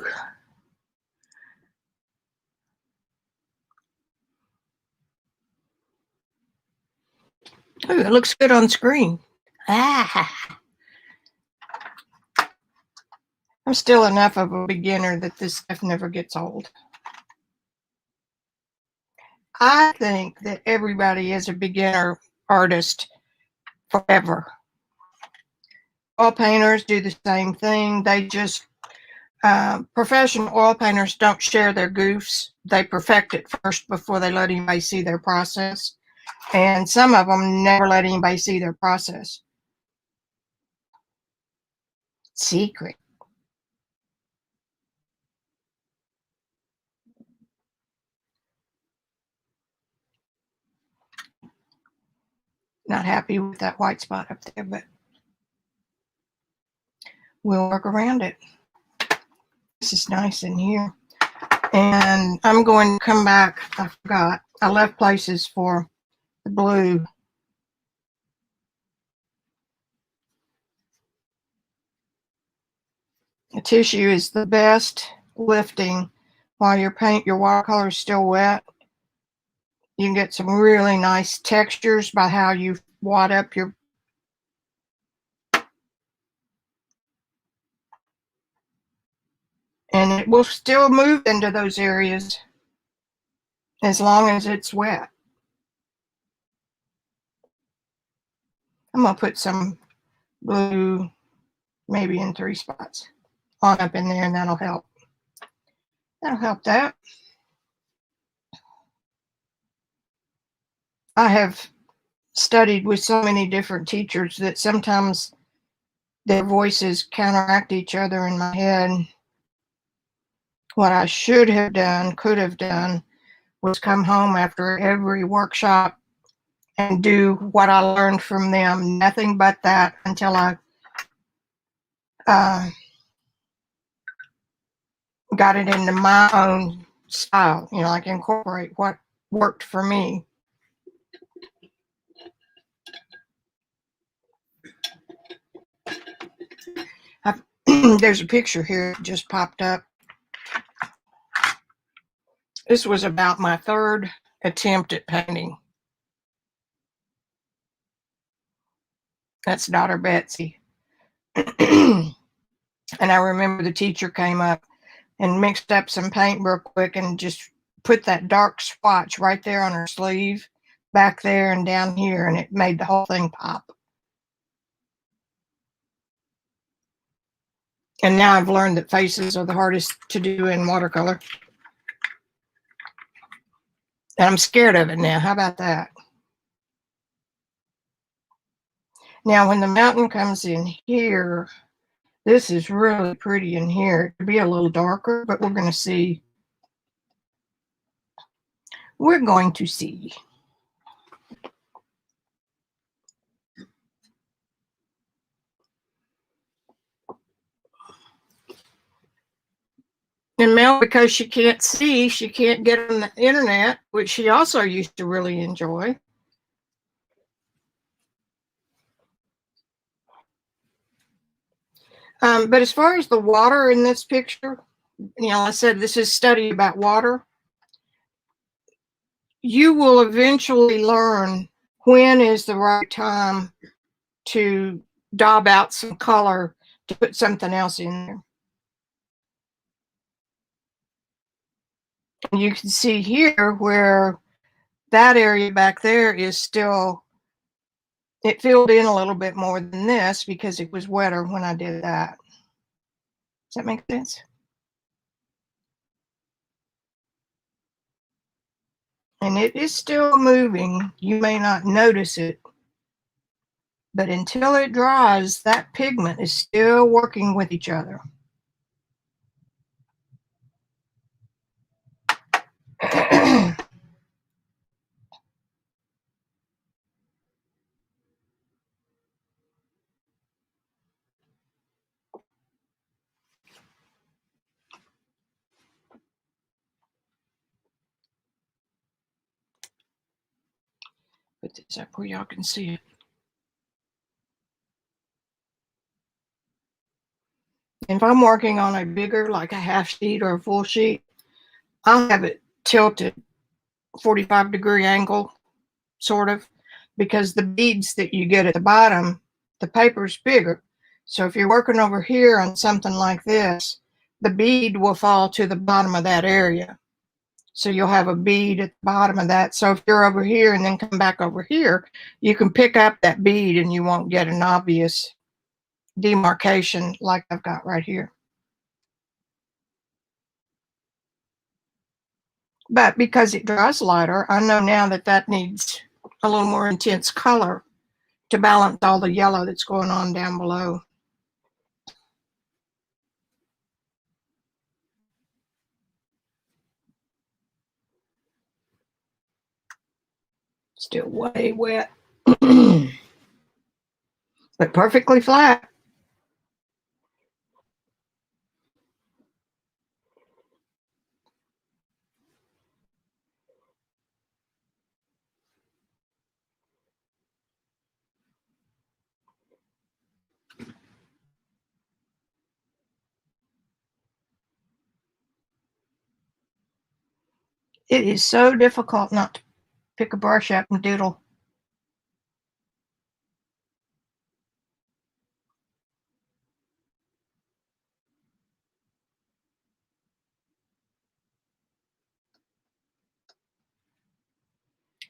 ooh, it looks good on screen. Ah, I'm still enough of a beginner that this stuff never gets old. I think that everybody is a beginner artist forever. Oil painters do the same thing. They just, professional oil painters don't share their goofs. They perfect it first before they let anybody see their process. And some of them never let anybody see their process. Secret. Not happy with that white spot up there, but we'll work around it. This is nice in here. And I'm going to come back. I forgot. I left places for the blue. The tissue is the best lifting while your watercolor is still wet. You can get some really nice textures by how you wad up your. And it will still move into those areas as long as it's wet. I'm going to put some blue, maybe in 3 spots, on up in there, and that'll help. That'll help that. I have studied with so many different teachers that sometimes their voices counteract each other in my head. What I should have done, could have done, was come home after every workshop and do what I learned from them, nothing but that, until I got it into my own style, like incorporate what worked for me. There's a picture here that just popped up. This was about my 3rd attempt at painting. That's daughter Betsy. And I remember the teacher came up and mixed up some paint real quick and just put that dark swatch right there on her sleeve, back there and down here, and it made the whole thing pop. And now I've learned that faces are the hardest to do in watercolor. And I'm scared of it now. How about that? Now, when the mountain comes in here, this is really pretty in here. It could be a little darker, but we're going to see. We're going to see. And Mel, because she can't see, she can't get on the internet, which she also used to really enjoy. But as far as the water in this picture, you know, I said this is study about water. You will eventually learn when is the right time to daub out some color to put something else in there. And you can see here where that area back there is still, it filled in a little bit more than this because it was wetter when I did that. Does that make sense? And it is still moving. You may not notice it, but until it dries, that pigment is still working with each other. Put this up where y'all can see it. If I'm working on a bigger, like a half sheet or a full sheet, I'll have it tilted 45-degree angle, sort of, because the beads that you get at the bottom, the paper's bigger. So if you're working over here on something like this, the bead will fall to the bottom of that area. So you'll have a bead at the bottom of that. So if you're over here and then come back over here, you can pick up that bead and you won't get an obvious demarcation like I've got right here. But because it dries lighter, I know now that that needs a little more intense color to balance all the yellow that's going on down below. Still way wet, but perfectly flat. It is so difficult not to pick a brush up and doodle.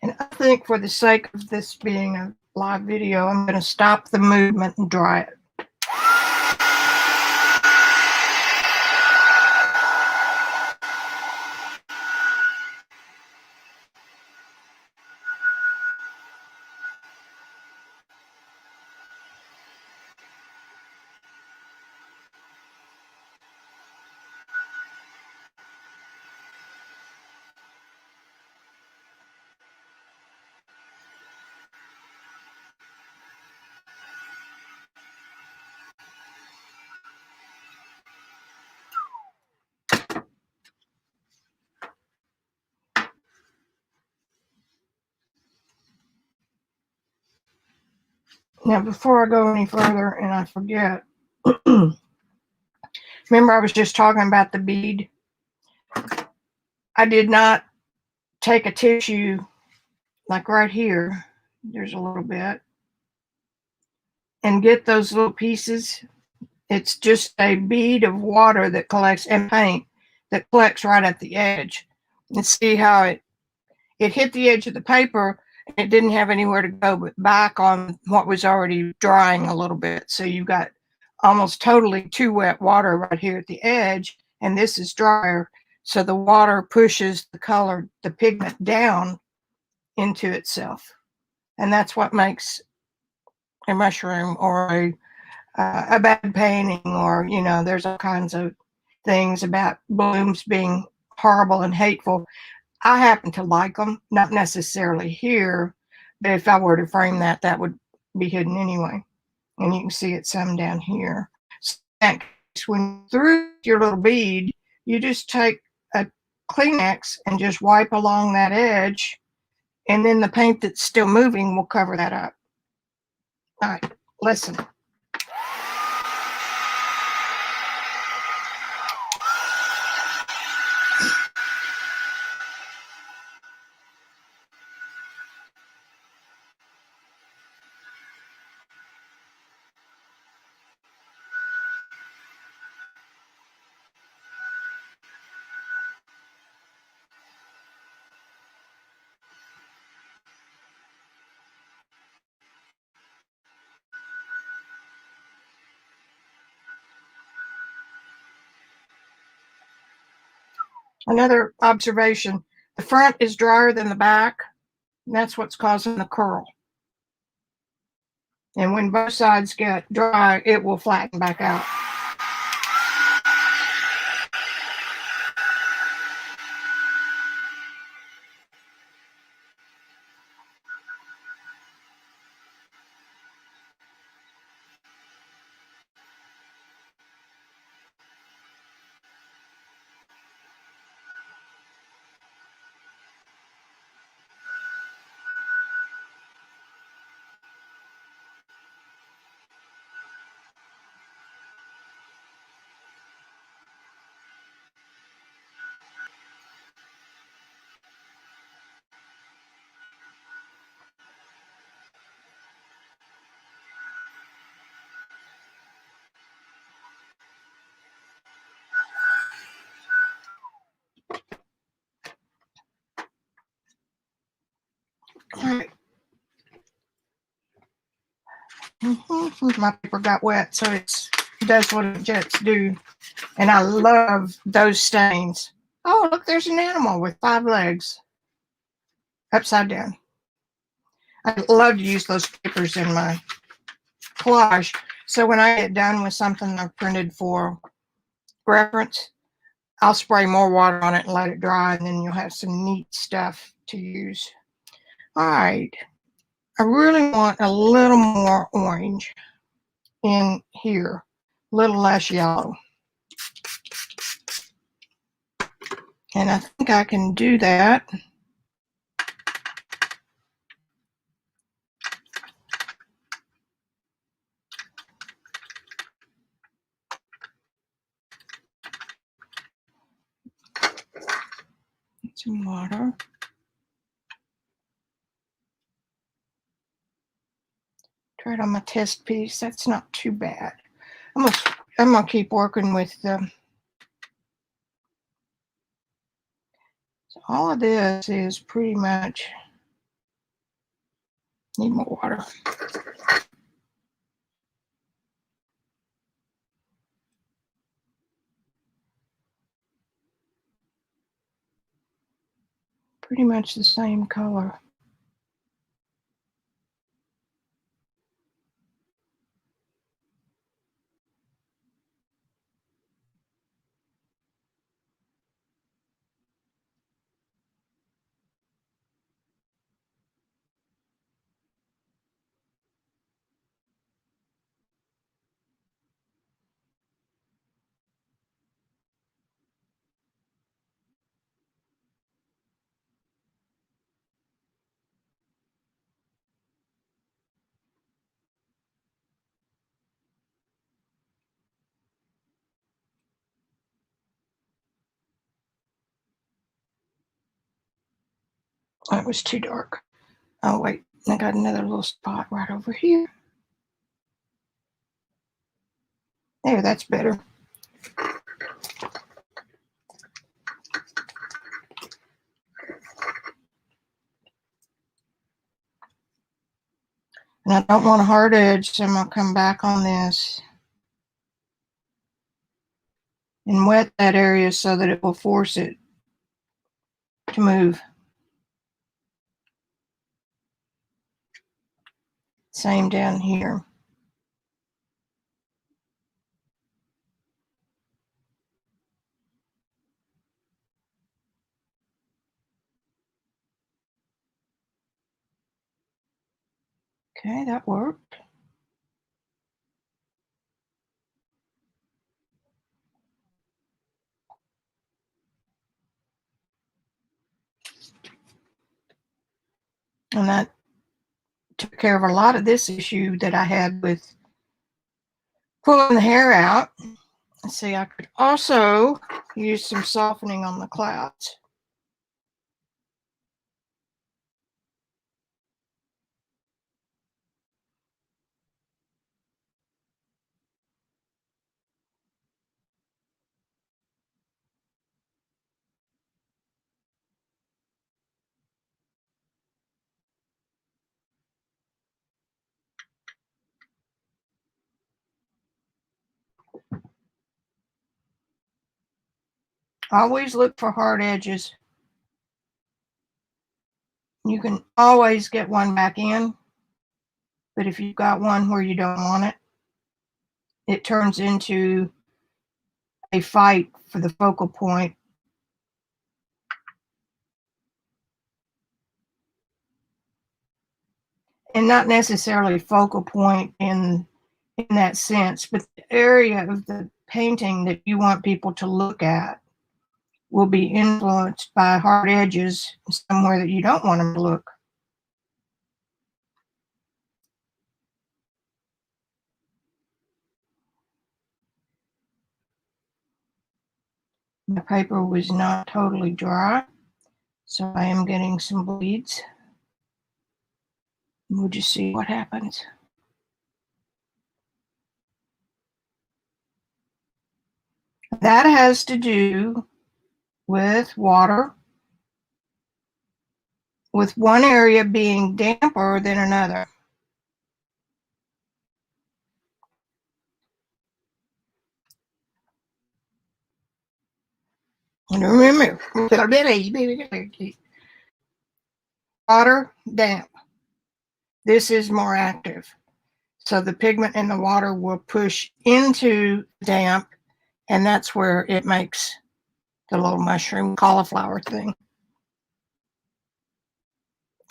And I think for the sake of this being a live video, I'm going to stop the movement and dry it. Now, before I go any further and I forget, remember I was just talking about the bead? I did not take a tissue, like right here, there's a little bit, and get those little pieces. It's just a bead of water that collects, and paint that collects right at the edge. And see how it hit the edge of the paper, and it didn't have anywhere to go but back on what was already drying a little bit. So you got almost totally too wet water right here at the edge, and this is drier. So the water pushes the color, the pigment down into itself. And that's what makes a mushroom or a bad painting, or, you know, there's all kinds of things about blooms being horrible and hateful. I happen to like them, not necessarily here, but if I were to frame that, that would be hidden anyway. And you can see it some down here. So when you through your little bead, you just take a Kleenex and just wipe along that edge, and then the paint that's still moving will cover that up. All right, listen. Another observation, the front is drier than the back, and that's what's causing the curl. And when both sides get dry, it will flatten back out. All right. My paper got wet, so it does what jets do. And I love those stains. Oh, look, there's an animal with 5 legs upside down. I love to use those papers in my collage. So when I get done with something I've printed for reference, I'll spray more water on it and let it dry, and then you'll have some neat stuff to use. All right. I really want a little more orange in here, a little less yellow. And I think I can do that. Some water. Try it on my test piece. That's not too bad. I'm gonna keep working with the. So all of this is pretty much. Need more water. Pretty much the same color. That was too dark. Oh wait, I got another little spot right over here. There, that's better. And I don't want a hard edge, so I'm gonna come back on this and wet that area so that it will force it to move. Same down here. Okay, that worked. And that took care of a lot of this issue that I had with pulling the hair out. Let's see, I could also use some softening on the clouds. Always look for hard edges. You can always get one back in, but if you've got one where you don't want it, it turns into a fight for the focal point. And not necessarily focal point in that sense, but the area of the painting that you want people to look at will be influenced by hard edges somewhere that you don't want them to look. The paper was not totally dry, so I am getting some bleeds. We'll just see what happens. That has to do with water, with one area being damper than another. And remember, water, damp. This is more active. So the pigment in the water will push into damp, and that's where it makes the little mushroom cauliflower thing.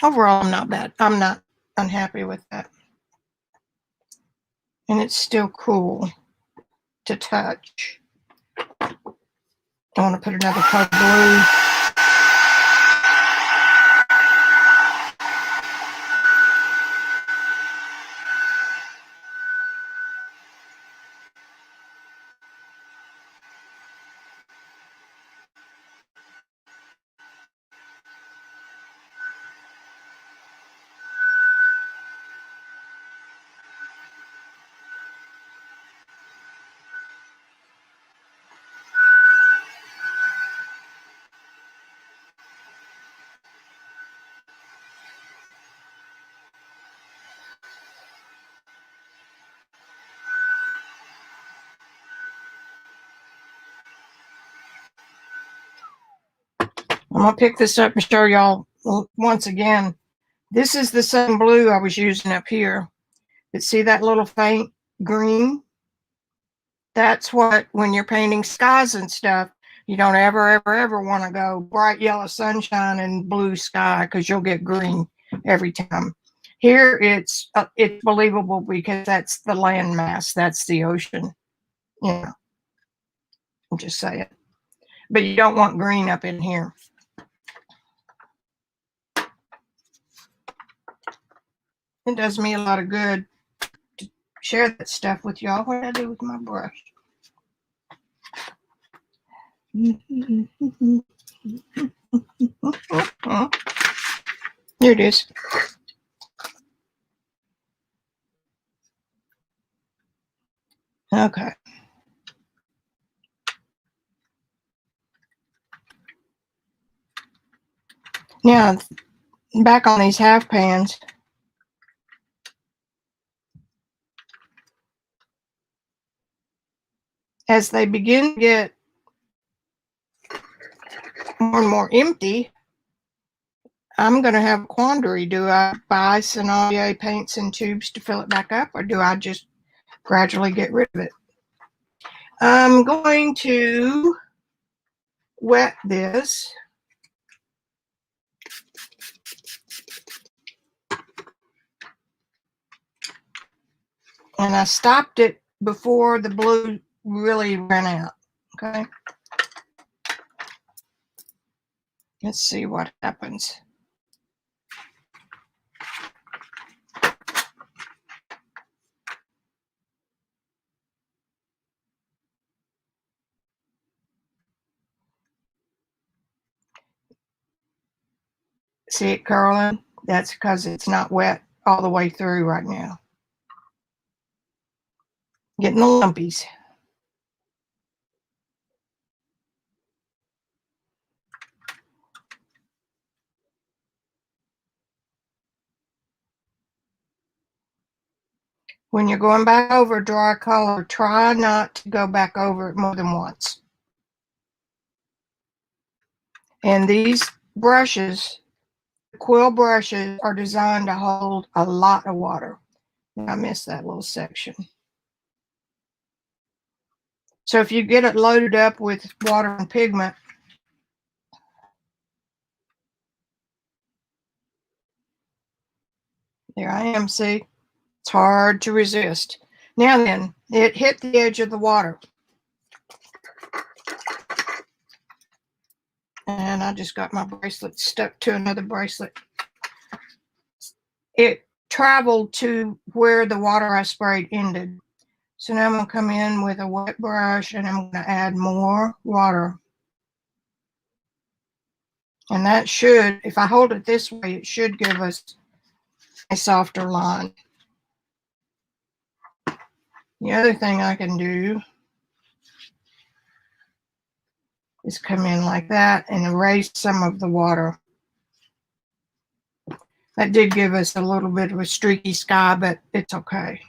Overall, I'm not bad. I'm not unhappy with that. And it's still cool to touch. I want to put another coat of blue. I'm going to pick this up and show y'all once again. This is the same blue I was using up here. But see that little faint green? That's what, when you're painting skies and stuff, you don't ever want to go bright yellow sunshine and blue sky, because you'll get green every time. Here it's believable because that's the land mass, that's the ocean. Yeah, I'm just saying. But you don't want green up in here. It does me a lot of good to share that stuff with y'all. What did I do with my brush? Here it is. Okay. Now, back on these half pans, as they begin to get more and more empty, I'm going to have a quandary. Do I buy Sennelier paints in tubes to fill it back up, or do I just gradually get rid of it? I'm going to wet this. And I stopped it before the blue really ran out. Okay. Let's see what happens. See it curling? That's because it's not wet all the way through right now. Getting the lumpies. When you're going back over dry color, try not to go back over it more than once. And these brushes, quill brushes, are designed to hold a lot of water. I missed that little section. So if you get it loaded up with water and pigment, there I am, see? It's hard to resist. Now then, it hit the edge of the water. And I just got my bracelet stuck to another bracelet. It traveled to where the water I sprayed ended. So now I'm going to come in with a wet brush and I'm going to add more water. And that should, if I hold it this way, it should give us a softer line. The other thing I can do is come in like that and erase some of the water. That did give us a little bit of a streaky sky, but it's okay.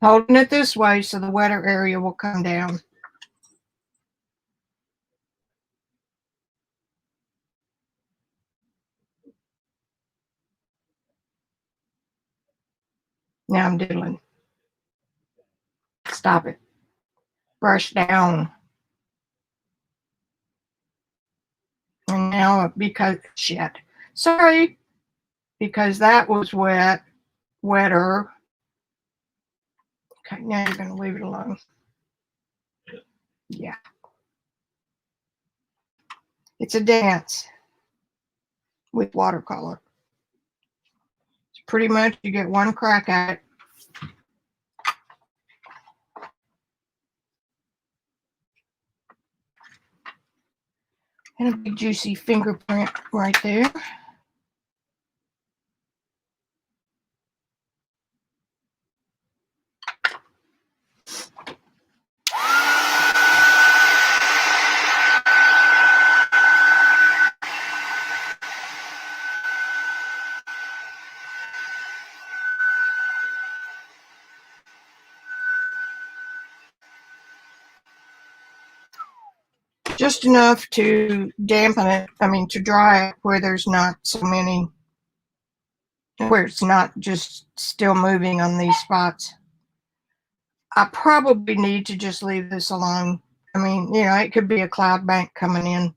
Holding it this way so the wetter area will come down. Now I'm diddling. Stop it. Brush down. And now because, shit. Sorry. Because that was wetter. Okay, now you're going to leave it alone. Yeah. It's a dance with watercolor. It's pretty much you get one crack at it. And a big juicy fingerprint right there. Just enough to dampen it, to dry it where there's not so many, where it's not just still moving on these spots. I probably need to just leave this alone. It could be a cloud bank coming in.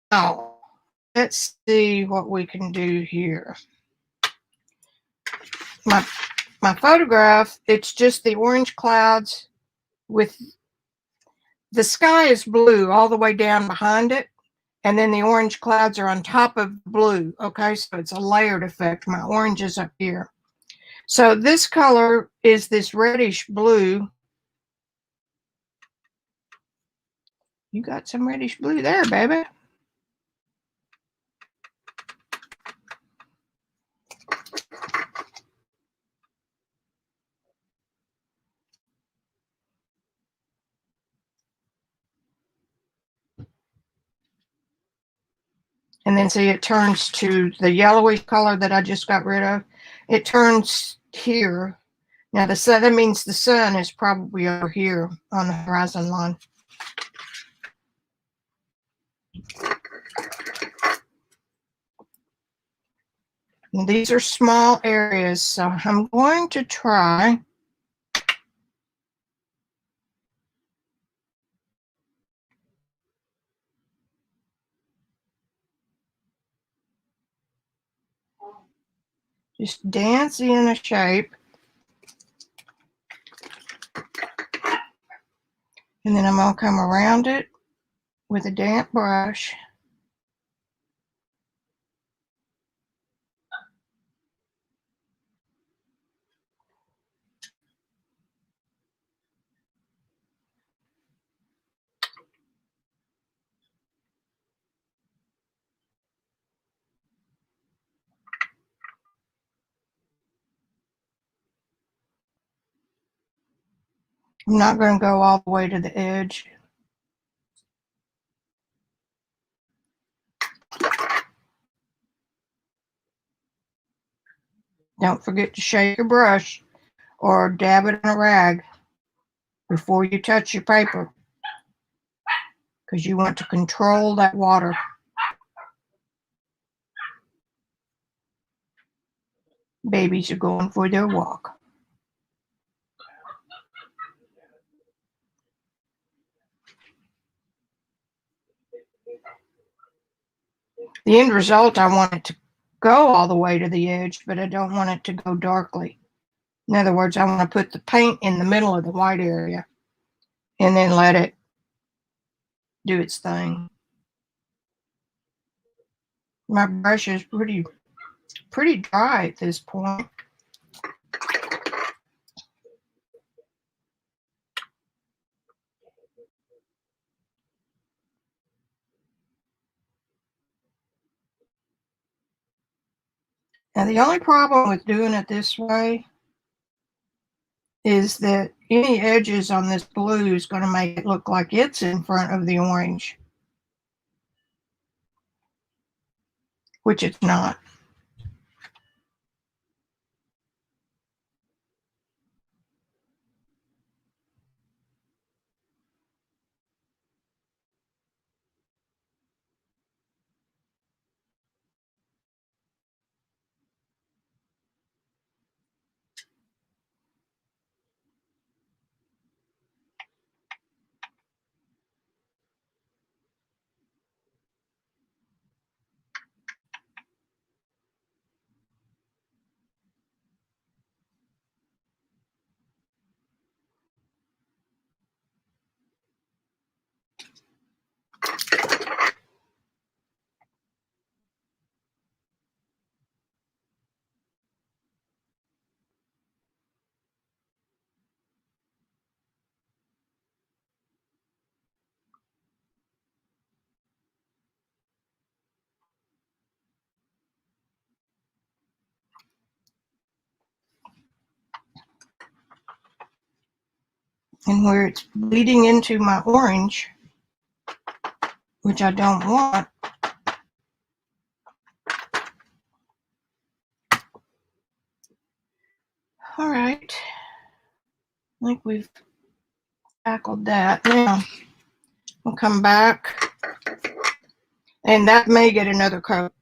Oh, let's see what we can do here. My photograph, it's just the orange clouds with the sky is blue all the way down behind it. And then the orange clouds are on top of blue. Okay, so it's a layered effect. My orange is up here. So this color is this reddish blue. You got some reddish blue there, baby. And then see, it turns to the yellowish color that I just got rid of. It turns here. Now the sun, that means the sun is probably over here on the horizon line. And these are small areas, so I'm going to try just dance in a shape. And then I'm going to come around it with a damp brush. I'm not going to go all the way to the edge. Don't forget to shake your brush or dab it in a rag before you touch your paper, because you want to control that water. Babies are going for their walk. The end result, I want it to go all the way to the edge, but I don't want it to go darkly. In other words, I want to put the paint in the middle of the white area and then let it do its thing. My brush is pretty dry at this point. Now, the only problem with doing it this way is that any edges on this blue is going to make it look like it's in front of the orange, which it's not. And where it's bleeding into my orange, which I don't want, all right, I think we've tackled that. Now, we'll come back, and that may get another coat.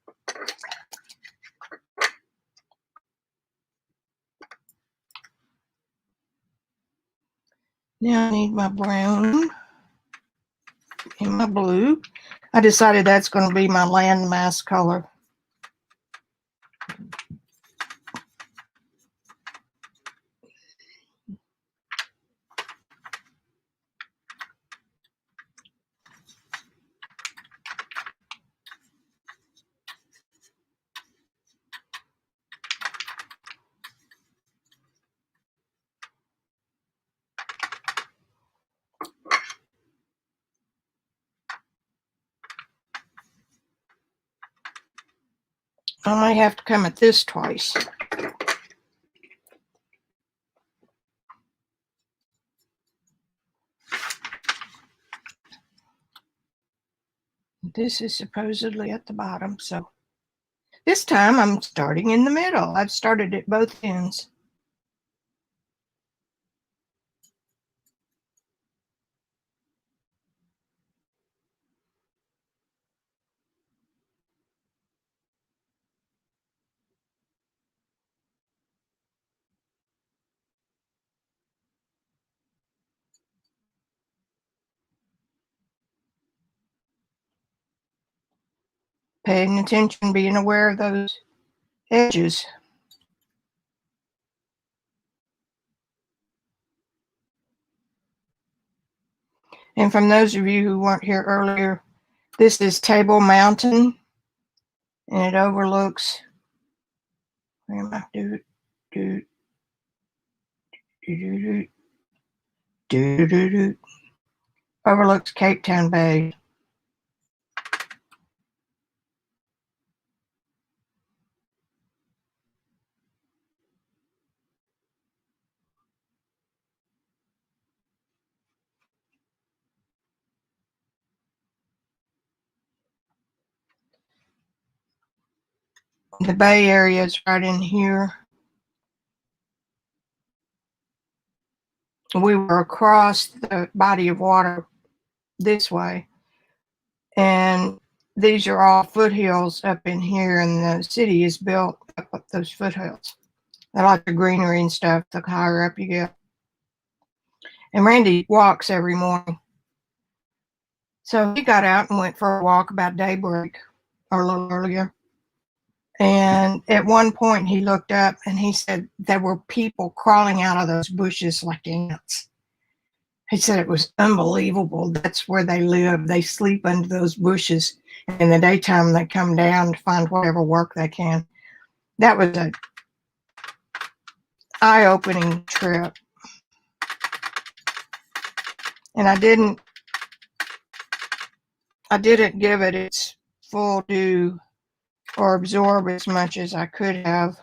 Now I need my brown and my blue. I decided that's going to be my landmass color. I might have to come at this twice. This is supposedly at the bottom, so this time I'm starting in the middle. I've started at both ends. Paying attention, being aware of those edges. And from those of you who weren't here earlier, this is Table Mountain, and it overlooks, where am I? Do, do, do, overlooks Cape Town Bay. The Bay Area is right in here. We were across the body of water this way, and these are all foothills up in here, and the city is built up those foothills. I like the greenery and stuff the higher up you get. And Randy walks every morning. So he got out and went for a walk about daybreak or a little earlier. And at one point he looked up and he said there were people crawling out of those bushes like ants. He said it was unbelievable. That's where they live. They sleep under those bushes. And in the daytime, they come down to find whatever work they can. That was an eye-opening trip. And I didn't give it its full due or absorb as much as I could have,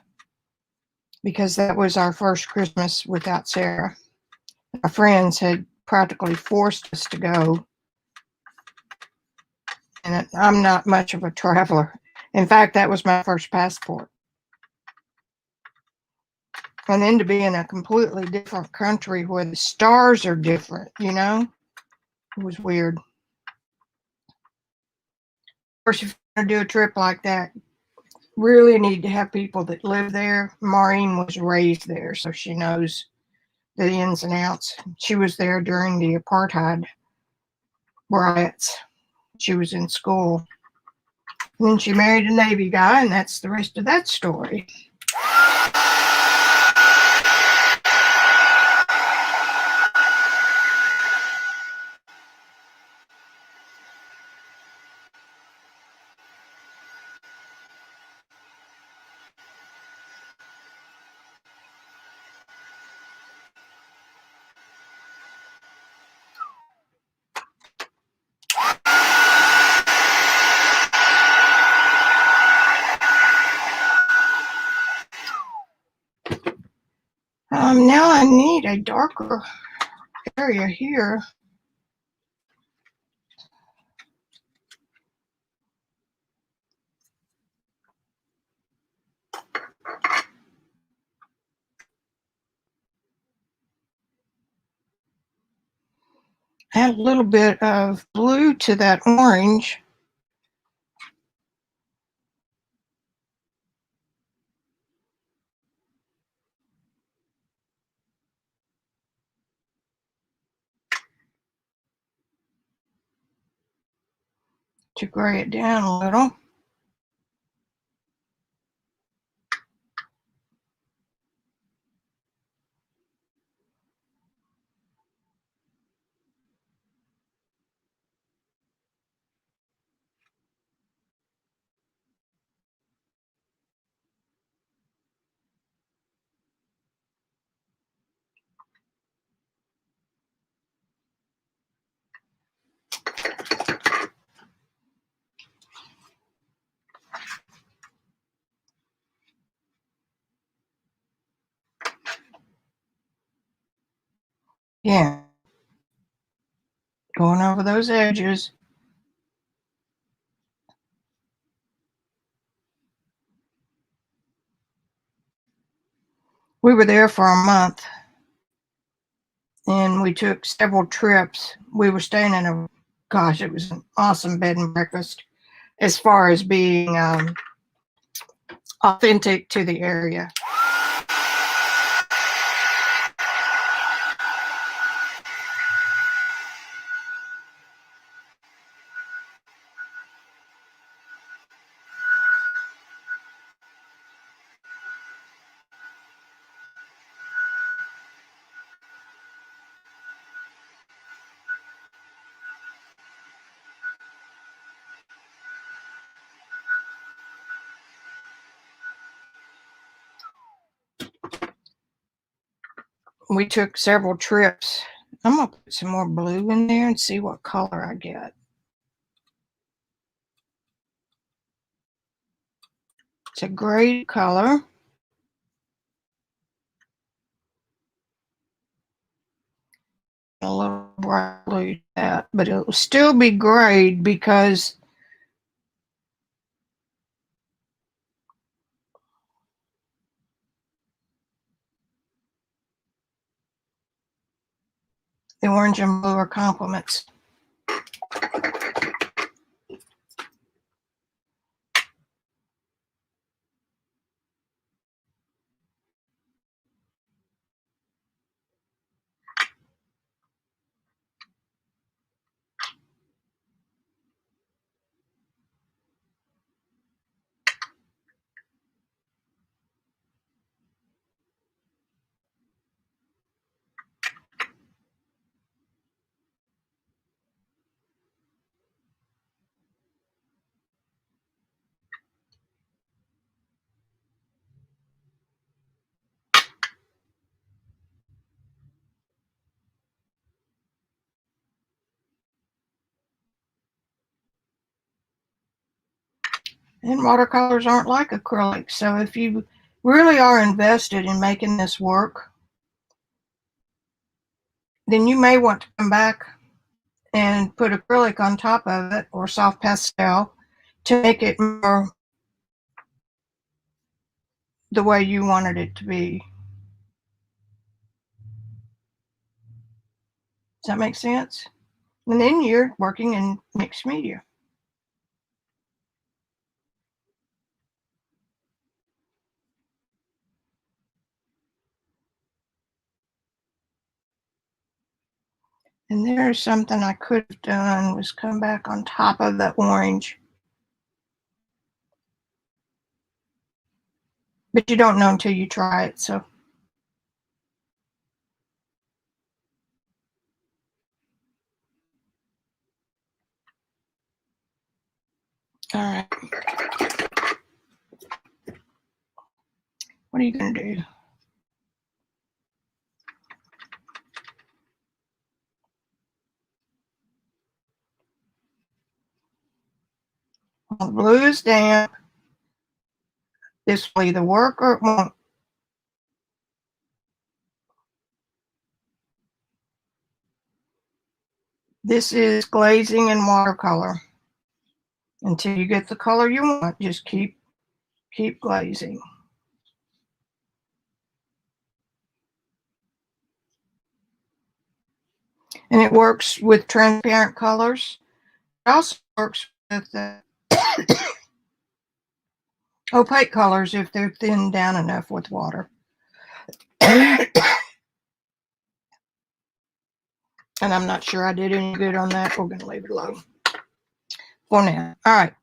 because that was our first Christmas without Sarah. Our friends had practically forced us to go, and I'm not much of a traveler. In fact, that was my first passport. And then to be in a completely different country where the stars are different, you know, it was weird. Of course, if you're going to do a trip like that, really need to have people that live there. Maureen was raised there, so she knows the ins and outs. She was there during the apartheid riots. She was in school. And then she married a Navy guy, and that's the rest of that story. Now I need a darker area here. Add a little bit of blue to that orange. To gray it down a little. Yeah. Going over those edges. We were there for a month, and we took several trips. We were staying in it was an awesome bed and breakfast as far as being authentic to the area. we took several trips. I'm going to put some more blue in there and see what color I get. It's a gray color. A little bright blue to that, but it will still be grayed because the orange and blue are complements. And watercolors aren't like acrylics, so if you really are invested in making this work, then you may want to come back and put acrylic on top of it or soft pastel to make it more the way you wanted it to be. Does that make sense? And then you're working in mixed media. And there's something I could have done was come back on top of the orange. But you don't know until you try it, so. All right. What are you going to do? Well, the blue is damp. This will either work or it won't. This is glazing in watercolor. Until you get the color you want, just keep glazing. And it works with transparent colors. It also works with opaque colors if they're thinned down enough with water. And I'm not sure I did any good on that. We're going to leave it alone for now. All right.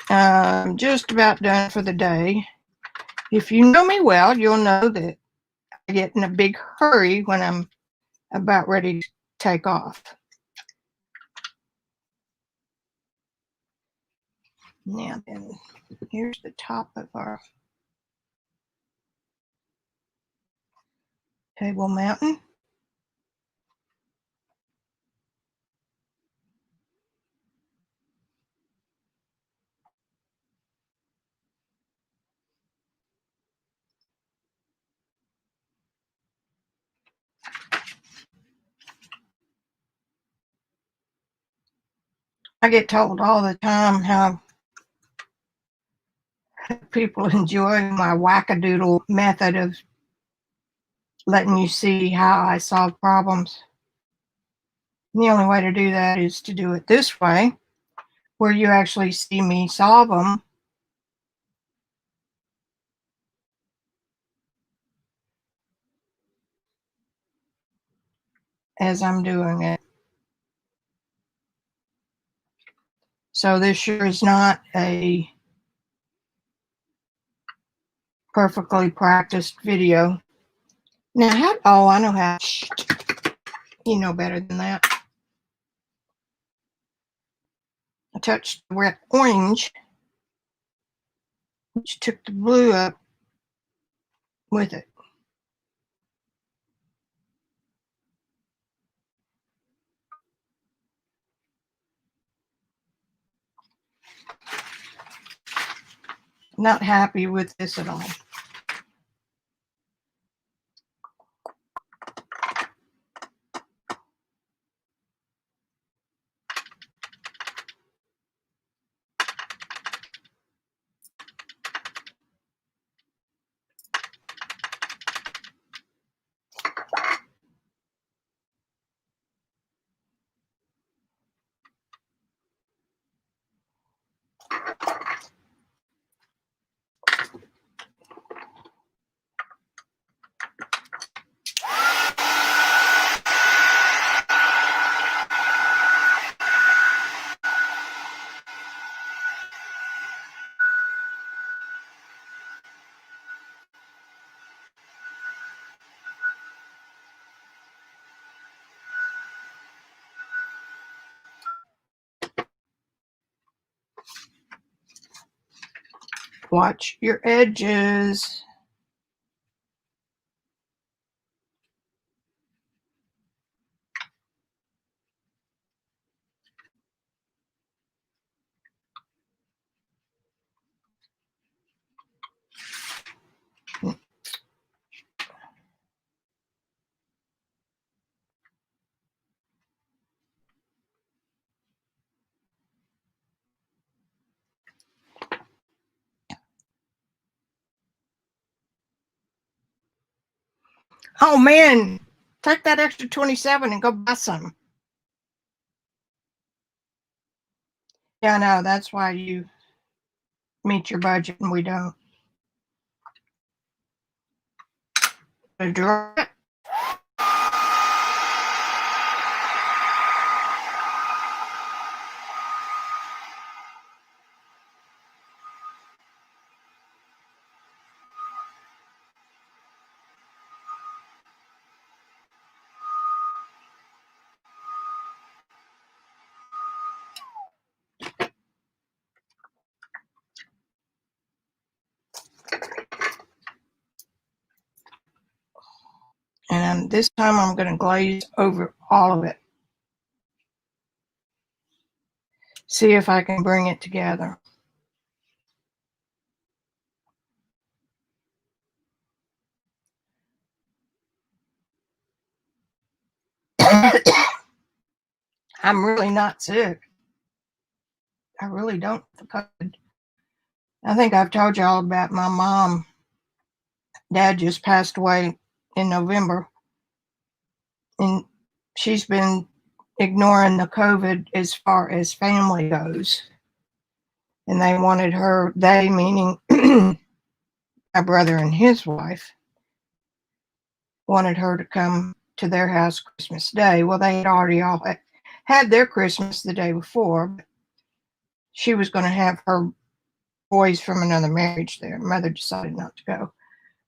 I'm just about done for the day. If you know me well, you'll know that I get in a big hurry when I'm about ready to take off. Now then, here's the top of our table mountain. I get told all the time how people enjoy my wackadoodle method of letting you see how I solve problems. And the only way to do that is to do it this way, where you actually see me solve them as I'm doing it. So this sure is not a perfectly practiced video. Now, I know how. You know better than that. I touched the wet orange, which took the blue up with it. Not happy with this at all. Watch your edges. Oh man, take that extra 27 and go buy some. Yeah, I know, that's why you meet your budget and we don't. Draw it. And this time I'm going to glaze over all of it. See if I can bring it together. I'm really not sick. I really don't have COVID. I think I've told y'all about my mom. Dad just passed away in November. And she's been ignoring the COVID as far as family goes. And they wanted her, they meaning my brother and his wife, wanted her to come to their house Christmas Day. Well, they had already all had their Christmas the day before. But she was going to have her boys from another marriage there. Mother decided not to go.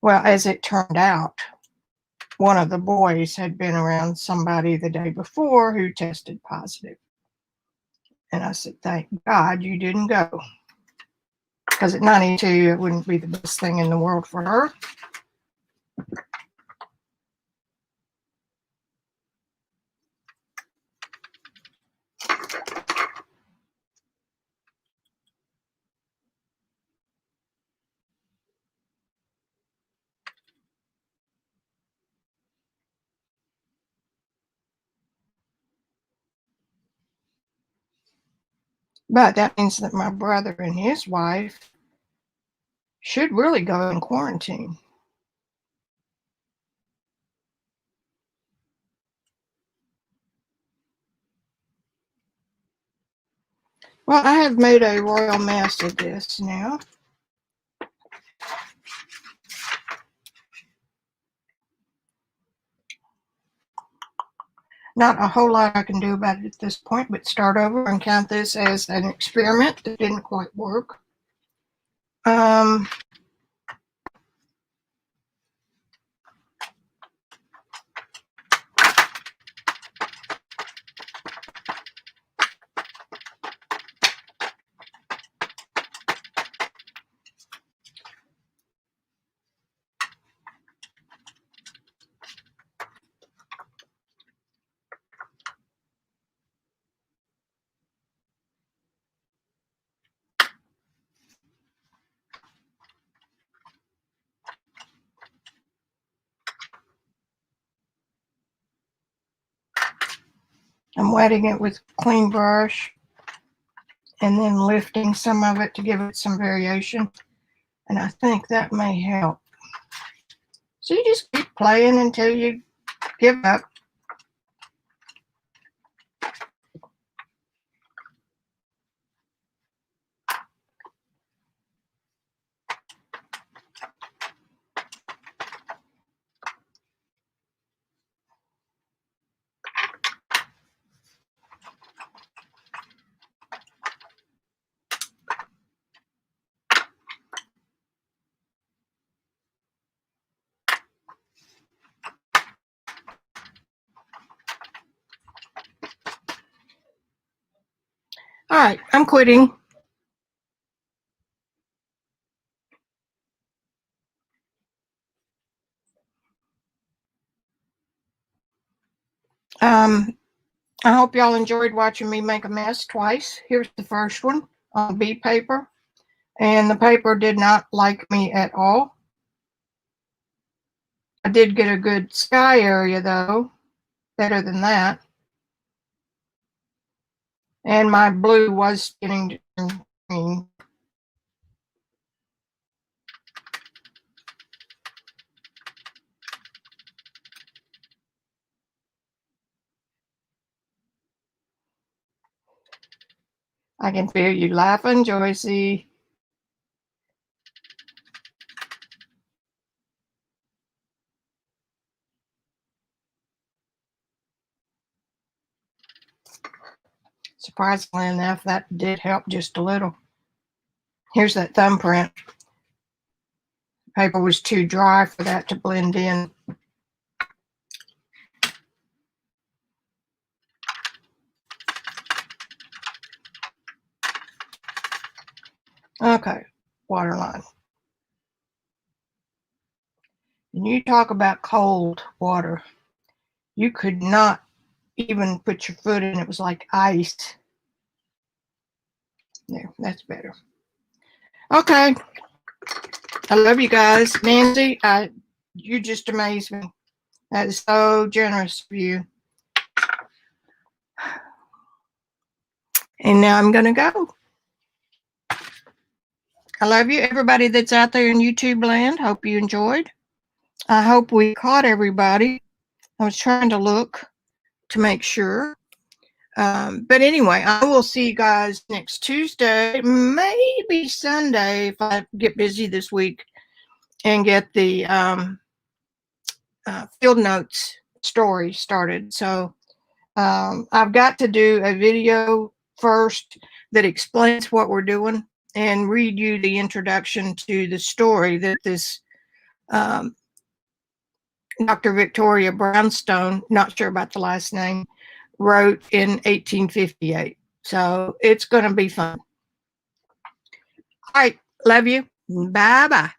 Well, as it turned out, one of the boys had been around somebody the day before who tested positive. And I said, thank God you didn't go. Because at 92, it wouldn't be the best thing in the world for her. But that means that my brother and his wife should really go in quarantine. Well, I have made a royal mess of this now. Not a whole lot I can do about it at this point, but start over and count this as an experiment that didn't quite work. I'm wetting it with a clean brush and then lifting some of it to give it some variation. And I think that may help. So you just keep playing until you give up. All right, I'm quitting. I hope y'all enjoyed watching me make a mess twice. Here's the first one on B paper. And the paper did not like me at all. I did get a good sky area though, better than that. And my blue was getting to turn green. I can feel you laughing, Joycey. Surprisingly enough, that did help just a little. Here's that thumbprint. Paper was too dry for that to blend in. Okay, waterline. And you talk about cold water. You could not even put your foot in. It was like ice. There, that's better. Okay. I love you guys. Nancy, you just amaze me. That is so generous of you. And now I'm going to go. I love you, everybody that's out there in YouTube land. Hope you enjoyed. I hope we caught everybody. I was trying to look to make sure. But anyway, I will see you guys next Tuesday, maybe Sunday if I get busy this week and get the field notes story started. So I've got to do a video first that explains what we're doing and read you the introduction to the story that this Dr. Victoria Brownstone, not sure about the last name, wrote in 1858. So it's going to be fun. All right. Love you. Bye-bye.